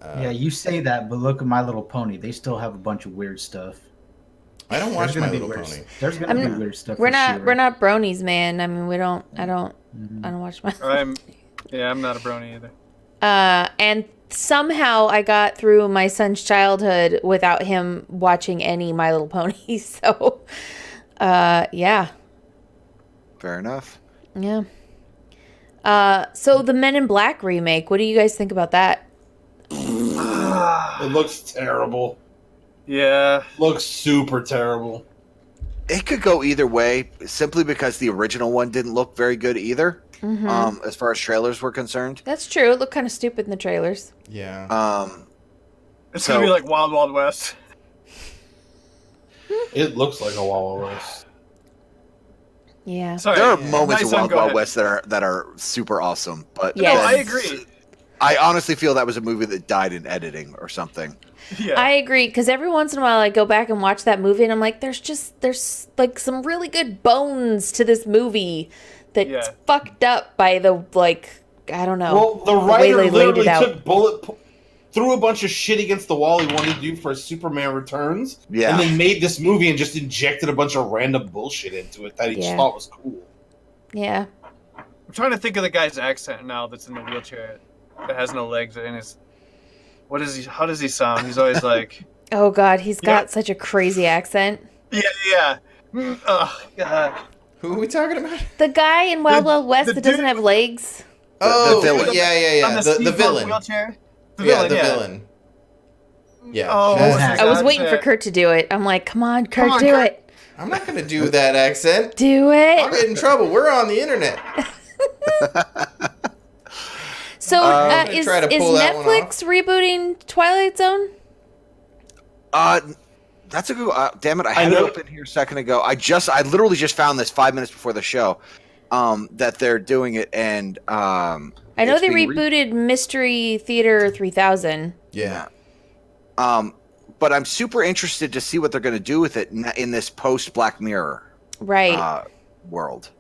Yeah, you say that, but look at My Little Pony. They still have a bunch of weird stuff. I don't watch There's My gonna be Little weird- Pony. There's gonna be weird stuff. We're for not sure. we're not bronies, man. I mean, I don't watch my I'm not a brony either. and somehow I got through my son's childhood without him watching any My Little Pony. So yeah. Fair enough. Yeah. So the Men in Black remake, what do you guys think about that? It looks terrible. Yeah. Looks super terrible. It could go either way, simply because the original one didn't look very good either, as far as trailers were concerned. That's true. It looked kind of stupid in the trailers. Yeah. It's So- gonna be like Wild Wild West. It looks like a Wild West. Yeah. Sorry. There are moments Nice of one, Wild go Wild ahead. West that are super awesome, but Yeah. No, Yes. I agree. I honestly feel that was a movie that died in editing or something. Yeah. I agree, because every once in a while I go back and watch that movie and I'm like, there's like some really good bones to this movie that's Yeah. fucked up by the, like, I don't know. Well, the way writer they laid literally it out. took threw a bunch of shit against the wall he wanted to do for Superman Returns, Yeah. and then made this movie and just injected a bunch of random bullshit into it that he just Yeah. thought was cool. Yeah. I'm trying to think of the guy's accent now that's in the wheelchair that has no legs and is. What is he? How does he sound? He's always like. Oh God, he's Yeah. got such a crazy accent. Yeah. Oh God. Who are we talking about? The guy in Wild Wild West the that doesn't dude- have legs. Oh, villain. yeah. On the, The steampunk villain. Wheelchair. The Yeah, villain. the Yeah. villain. Yeah. Oh, that's- what's his I was waiting for accent? Kurt to do it. I'm like, come on, Kurt, on, do Kurt. it. I'm not gonna do that accent. Do I'll it. get in trouble. We're on the internet. So I'm gonna is try to pull that one Netflix rebooting Twilight Zone? That's a good. Damn it! I I had it know- open here a second ago. I literally just found this 5 minutes before the show. That they're doing it, and I know it's they being rebooted Mystery Theater 3000. Yeah. But I'm super interested to see what they're going to do with it in this post Black Mirror Right. world.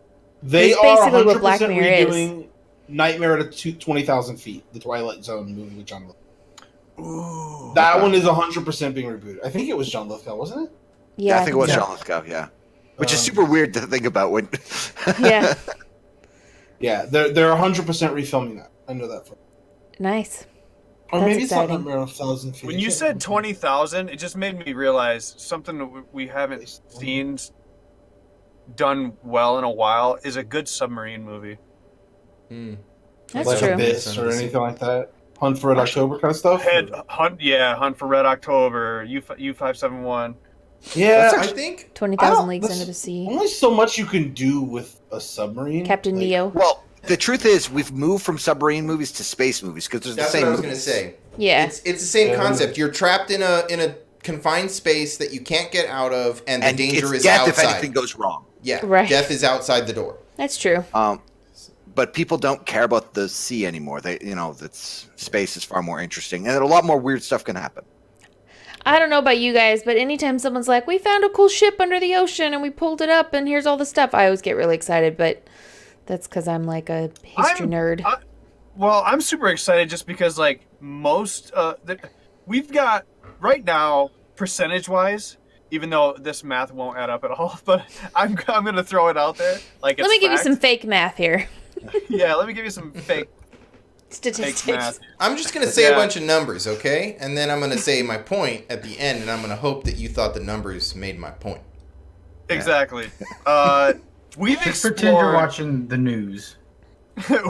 They It's are basically what 100% Black Mirror is. redoing Nightmare at 20,000 feet, the Twilight Zone movie with John Lithgow. Ooh. That one is 100% being rebooted. I think it was John Lithgow, wasn't it? Yeah, I think it was so. John Lithgow. Yeah, which is super weird to think about when. Yeah. Yeah, they're 100% refilming that. I know that for. Nice. Or That's maybe it's not exciting. Nightmare on 1,000 feet. When you said 20,000, it just made me realize something that we haven't seen done well in a while is a good submarine movie. That's like true. Abyss or anything like that, Hunt for Red October kind of stuff. Hunt for Red October, U571. Yeah, I think 20,000 Leagues that's Under the Sea. only so much you can do with a submarine. Captain Like, Neo. Well, the truth is, we've moved from submarine movies to space movies because there's that's the what same. I was gonna movies. say. Yeah. It's the same Yeah. concept. You're trapped in a confined space that you can't get out of, and the And danger it's is death outside. if anything goes wrong. Yeah, Right. death is outside the door. That's true. But people don't care about the sea anymore. That's space is far more interesting, and a lot more weird stuff can happen. I don't know about you guys, but anytime someone's like, we found a cool ship under the ocean and we pulled it up and here's all the stuff, I always get really excited, but that's because I'm like a history nerd. Well, I'm super excited just because, like, we've got, right now, percentage-wise, even though this math won't add up at all, but I'm gonna throw it out there. Like, Let me give you some fake math here. Yeah, let me give you some fake Statistics. math. I'm just gonna say a bunch of numbers, okay? And then I'm gonna say my point at the end, and I'm gonna hope that you thought the numbers made my point. Exactly. We've Just pretend you're explored. watching the news.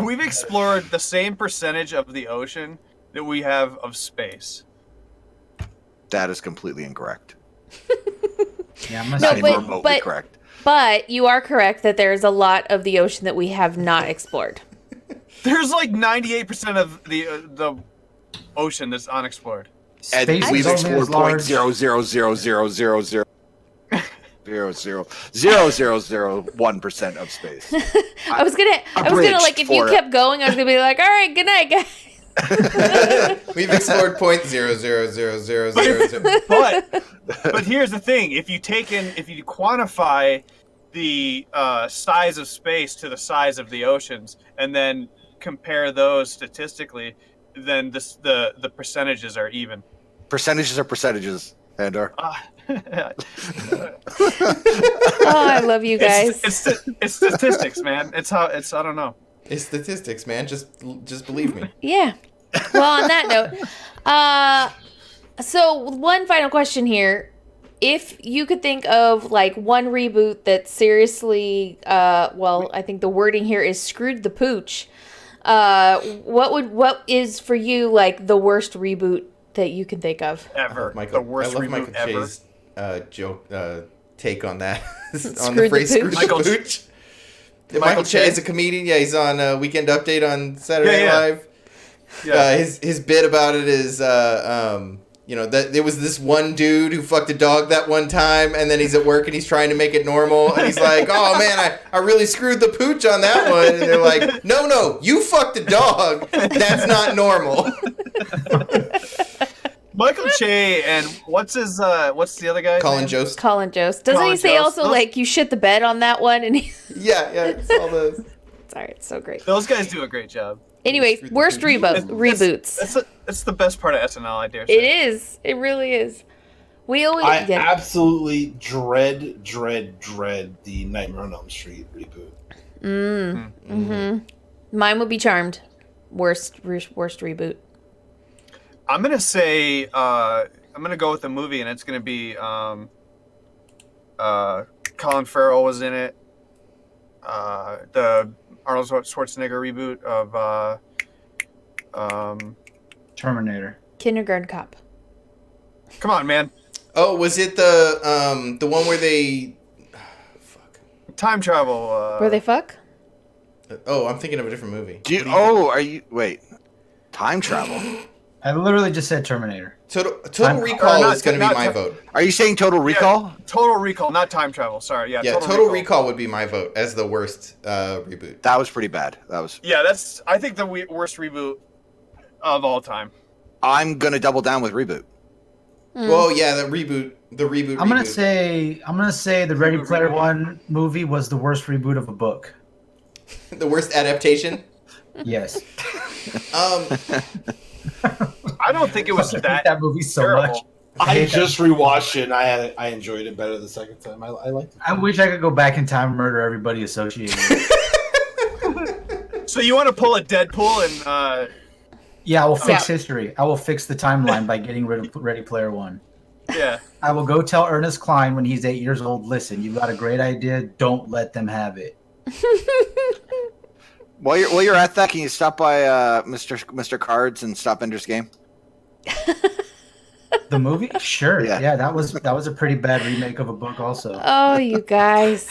We've explored the same percentage of the ocean that we have of space. That is completely incorrect. Yeah, I'm gonna No, say Not even but- remotely but- correct. But you are correct that there is a lot of the ocean that we have not explored. There's like 98% of the ocean that's unexplored. And space we've is only explored as large. 0.0000000000001% of space. I was gonna like, if you for it. kept going, I was gonna be like, all right, good night, guys. We've explored 0.0000000. But here's the thing: if you quantify the size of space to the size of the oceans, and then compare those statistically, then the percentages are even. Percentages are percentages, Handor. Oh, I love you guys. It's statistics, man. I don't know. It's statistics, man. Just believe me. Yeah. Well, on that note, so one final question here. If you could think of like one reboot that seriously, well, I think the wording here is screwed the pooch. What is for you like the worst reboot that you can think of? Ever. Michael, The worst I love reboot Michael ever. Che's joke take on that. On Screwed the the phrase "screwed Michael- the pooch." Yeah, Michael Michael Che Che? is a comedian. Yeah, he's on Weekend Update on Saturday Yeah, Night yeah. Live. Yeah. His bit about it is, that there was this one dude who fucked a dog that one time, and then he's at work and he's trying to make it normal, and he's like, "Oh man, I really screwed the pooch on that one." And they're like, "No, you fucked a dog. That's not normal." Michael Che and what's the other guy? Colin Jost. Colin Jost. Doesn't he Colin say Jost. also Those- like you shit the bed on that one? And Yeah, it's all those. sorry, it's so great. Those guys do a great job. Anyways, Screwed the worst pooch. reboots. It's the best part of SNL, I dare say. It is. It really is. We always I yeah. absolutely dread the Nightmare on Elm Street reboot. Mm-hmm. Mine would be Charmed. Worst reboot. I'm gonna say I'm gonna go with the movie, and it's gonna be Colin Farrell was in it. The Arnold Schwarzenegger reboot of Terminator. Kindergarten Cop. come on, man, Oh, was it the one where they? Fuck. time travel. Where they fuck? Oh, I'm thinking of a different movie. Wait. Time travel? I literally just said Terminator. Total Time- Recall not- is going to be not- my vote. Are you saying Total Recall? Total Recall, not time travel. Sorry, yeah. Yeah, Total Recall would be my vote as the worst reboot. That was pretty bad. That was. Yeah, that's I think the worst reboot of all time. I'm gonna double down with Reboot. Well, yeah, the reboot. I'm gonna say the Ready Player One movie was the worst reboot of a book. the worst adaptation. Yes. I don't think it was I hate that that movie so terrible. much. I hate that. just rewatched it and I enjoyed it better the second time. I liked it. I wish I could go back in time and murder everybody associated with it. So you want to pull a Deadpool and Yeah, I will fix Yeah. history. I will fix the timeline by getting rid of Ready Player One. yeah. I will go tell Ernest Cline when he's 8 years old, listen, you got a great idea, don't let them have it. While you're at that, can you stop by Mr. Cards and stop Ender's Game? The movie? Sure. Yeah. Yeah, that was a pretty bad remake of a book also. Oh, you guys.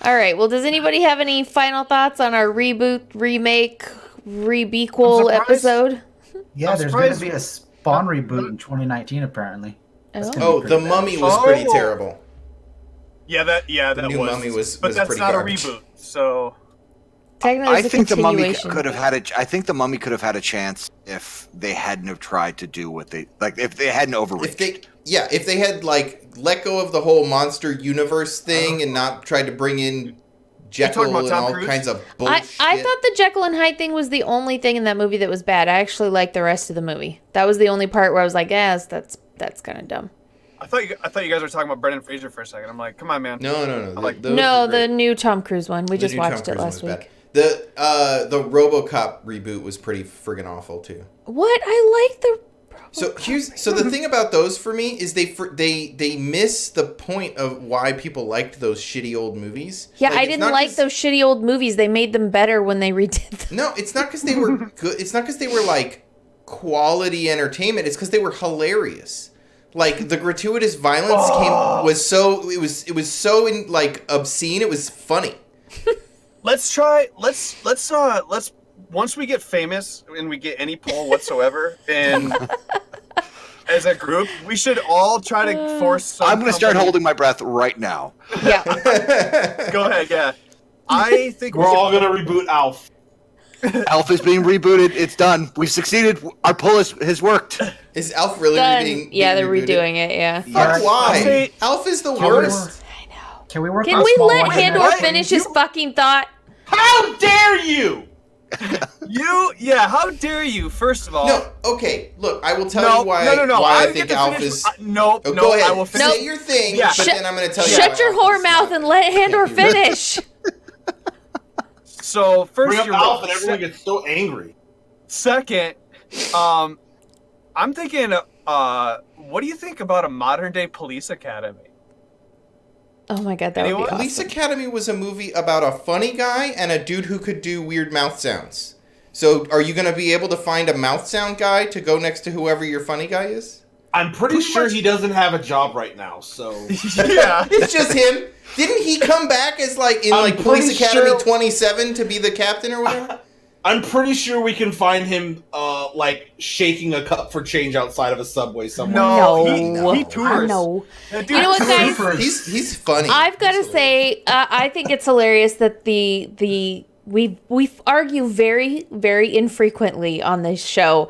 All right. Well, does anybody have any final thoughts on our reboot, remake, rebequel I'm surprised- episode? Yeah, I'm there's going to surprised- be a Spawn reboot in 2019 apparently. Oh. gonna Oh, be The pretty Mummy bad. was pretty Oh. terrible. Yeah, that new was. Mummy was but that's pretty not garbage. a reboot. So Technically, I it's a think the Mummy continuation. could have had I think the Mummy could have had a chance if they hadn't have tried to do what they like. If they hadn't overreached. If they had like let go of the whole monster universe thing and not tried to bring in Jekyll talking about and Tom all Cruise? kinds of I bullshit. thought the Jekyll and Hyde thing was the only thing in that movie that was bad. I actually liked the rest of the movie. That was the only part where I was like, yes, that's kind of dumb. I thought you guys were talking about Brendan Fraser for a second. I'm like, come on, man. No. The new Tom Cruise one. We just watched it last week. The RoboCop reboot was pretty friggin' awful too. What? I like the. So the thing about those for me is they miss the point of why people liked those shitty old movies. Yeah, I didn't like those shitty old movies. They made them better when they redid them. No, it's not because they were good. It's not because they were like quality entertainment. It's because they were hilarious. Like the gratuitous violence was so obscene. It was funny. Let's once we get famous and we get any poll whatsoever, and as a group, we should all try to force. I'm going to start holding my breath right now. Yeah. Go ahead. Yeah. I think we're all going to reboot Alf. Alf is being rebooted. It's done. We've succeeded. Our pull has worked. Is Alf really being Yeah, they're rebooted? redoing it. Yeah. Fuck, why? Alf is the worst. I know. Can we work? Can on we small let ones? Handor finish his fucking thought? How dare you? How dare you? First of all, No, okay. Look, I will tell you why. No. Why I think Alf is. No. Go ahead. I will finish. Say your thing. Yeah. But then I'm going to tell you. Shut why your Alf whore is mouth not. and let Handor finish. So first, Bring up you're Alf wrong. and everyone gets so angry. Second, I'm thinking. What do you think about a modern day police academy? Oh my god, that would be Anyone? awesome. Police Academy was a movie about a funny guy and a dude who could do weird mouth sounds. So, are you going to be able to find a mouth sound guy to go next to whoever your funny guy is? I'm pretty sure he doesn't have a job right now, so... Yeah. It's just him. Didn't he come back as I'm Police pretty Academy sure- 27 to be the captain or whatever? I'm pretty sure we can find him, shaking a cup for change outside of a subway somewhere. No. He tours. No. That dude You know what, tours. guys? He's funny. I've got to say, I think it's hilarious that we argue very, very infrequently on this show,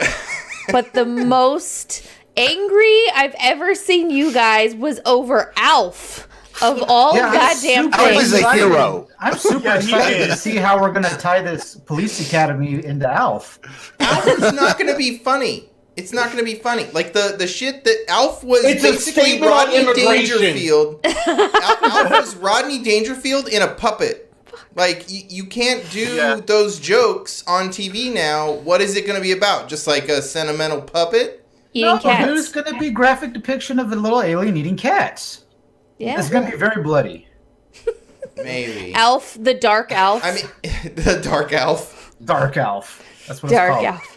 but the most angry I've ever seen you guys was over Alf. Of all goddamn super Alf things. is a hero. I'm super Yeah, he excited to is. see how we're going to tie this police academy into Alf. Alf is not going to be funny. It's not going to be funny. Like the shit that Alf was It's a basically statement on Rodney immigration. Dangerfield. Alf was Rodney Dangerfield in a puppet. Like you can't do those jokes on TV now. What is it going to be about? Just like a sentimental puppet? Eating cats. There's going to be graphic depiction of a little alien eating cats. Yeah. It's going to be very bloody. Maybe. Alf, the Dark Alf. I mean, the Dark Alf. Dark Alf. That's what Dark it's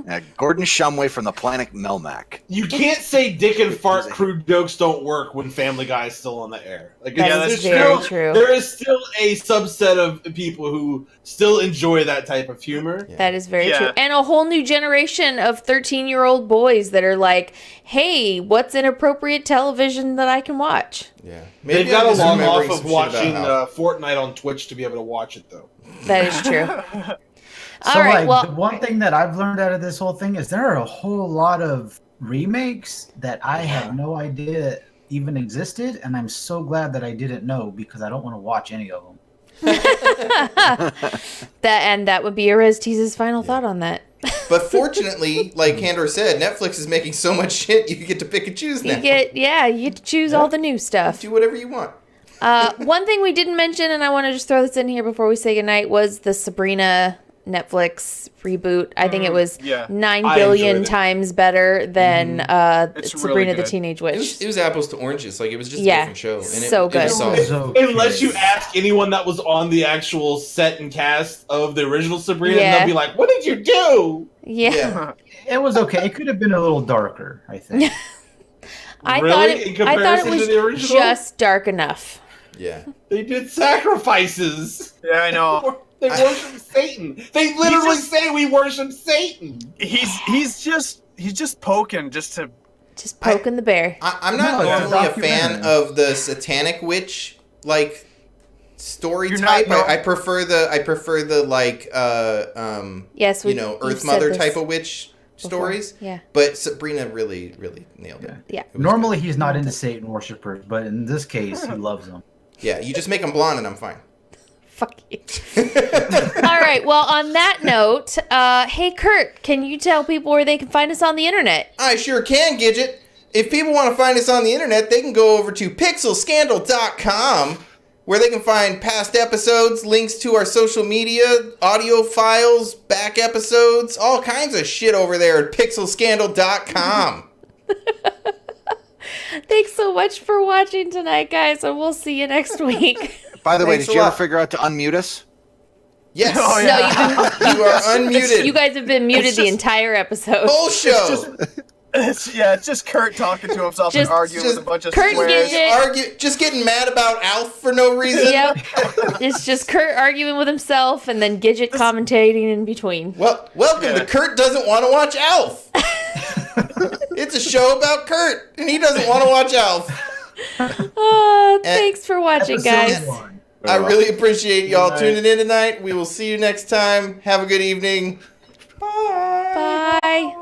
Alf. Gordon Shumway from the planet Melmac. You can't say dick and fart crude jokes don't work when Family Guy is still on the air. Like, That there's is very still- true. There is still a subset of people who still enjoy that type of humor. Yeah. That is very Yeah. true. And a whole new generation of 13-year-old boys that are like, hey, what's inappropriate television that I can watch? Yeah. They've I'm got to just log remembering off some of shit about watching Alf. Fortnite on Twitch to be able to watch it, though. That is true. So, All right, the well, one thing that I've learned out of this whole thing is there are a whole lot of remakes that I had no idea even existed, and I'm so glad that I didn't know because I don't want to watch any of them. that would be Oreztes' final thought on that. But fortunately, like Handor said, Netflix is making so much shit you get to pick and choose now. You get to choose all the new stuff. Do whatever you want. One thing we didn't mention, and I want to just throw this in here before we say goodnight, was the Sabrina Netflix reboot. I think it was 9 I billion enjoyed it. times better than It's Sabrina really the good. Teenage Witch. It was apples to oranges. Like it was just a Yeah, different show. And so it good. was solid. It was okay. Unless you ask anyone that was on the actual set and cast of the original Sabrina, Yeah. and they'll be like, "What did you do?" Yeah. It was okay. It could have been a little darker, I think. I Really? In thought it comparison was to the original? just dark enough. Yeah. They did sacrifices. Yeah, I know. They worship Satan. They literally say we worship Satan. He's just poking just to. Just poking the bear. I'm not No, it's a normally a fan documentary. of the satanic witch like story You're type. not- no. I prefer the like Yes, Earth said Mother this type of witch before. stories. Yeah. But Sabrina really nailed it. Yeah. It was Normally, he's not into Satan worshippers, but in this case, he loves them. good. Yeah, you just make them blonde and I'm fine. Fuck you. All right. Well, on that note, hey Kurt, can you tell people where they can find us on the internet? I sure can, Gigett. if people want to find us on the internet, they can go over to pixelscandal.com, where they can find past episodes, links to our social media, audio files, back episodes, all kinds of shit over there at pixelscandal.com. Thanks so much for watching tonight, guys, and we'll see you next week. By the way, Thanks did a you ever lot. figure out to unmute us? Yes. Oh, No, yeah. you've You are unmuted. been, you guys have been muted the entire episode. Whole show. It's just Kurt talking to himself Just- and arguing with a bunch of Kurt swears. Gigett. Just getting mad about Alf for no reason. Yep. It's just Kurt arguing with himself and then Gidget commentating in between. Well, welcome to Kurt Doesn't Want to Watch Alf. It's a show about Kurt, and he doesn't want to watch Alf. Thanks for watching, Episode guys. 1. I really appreciate y'all Good night. tuning in tonight. We will see you next time. Have a good evening. Bye. Bye.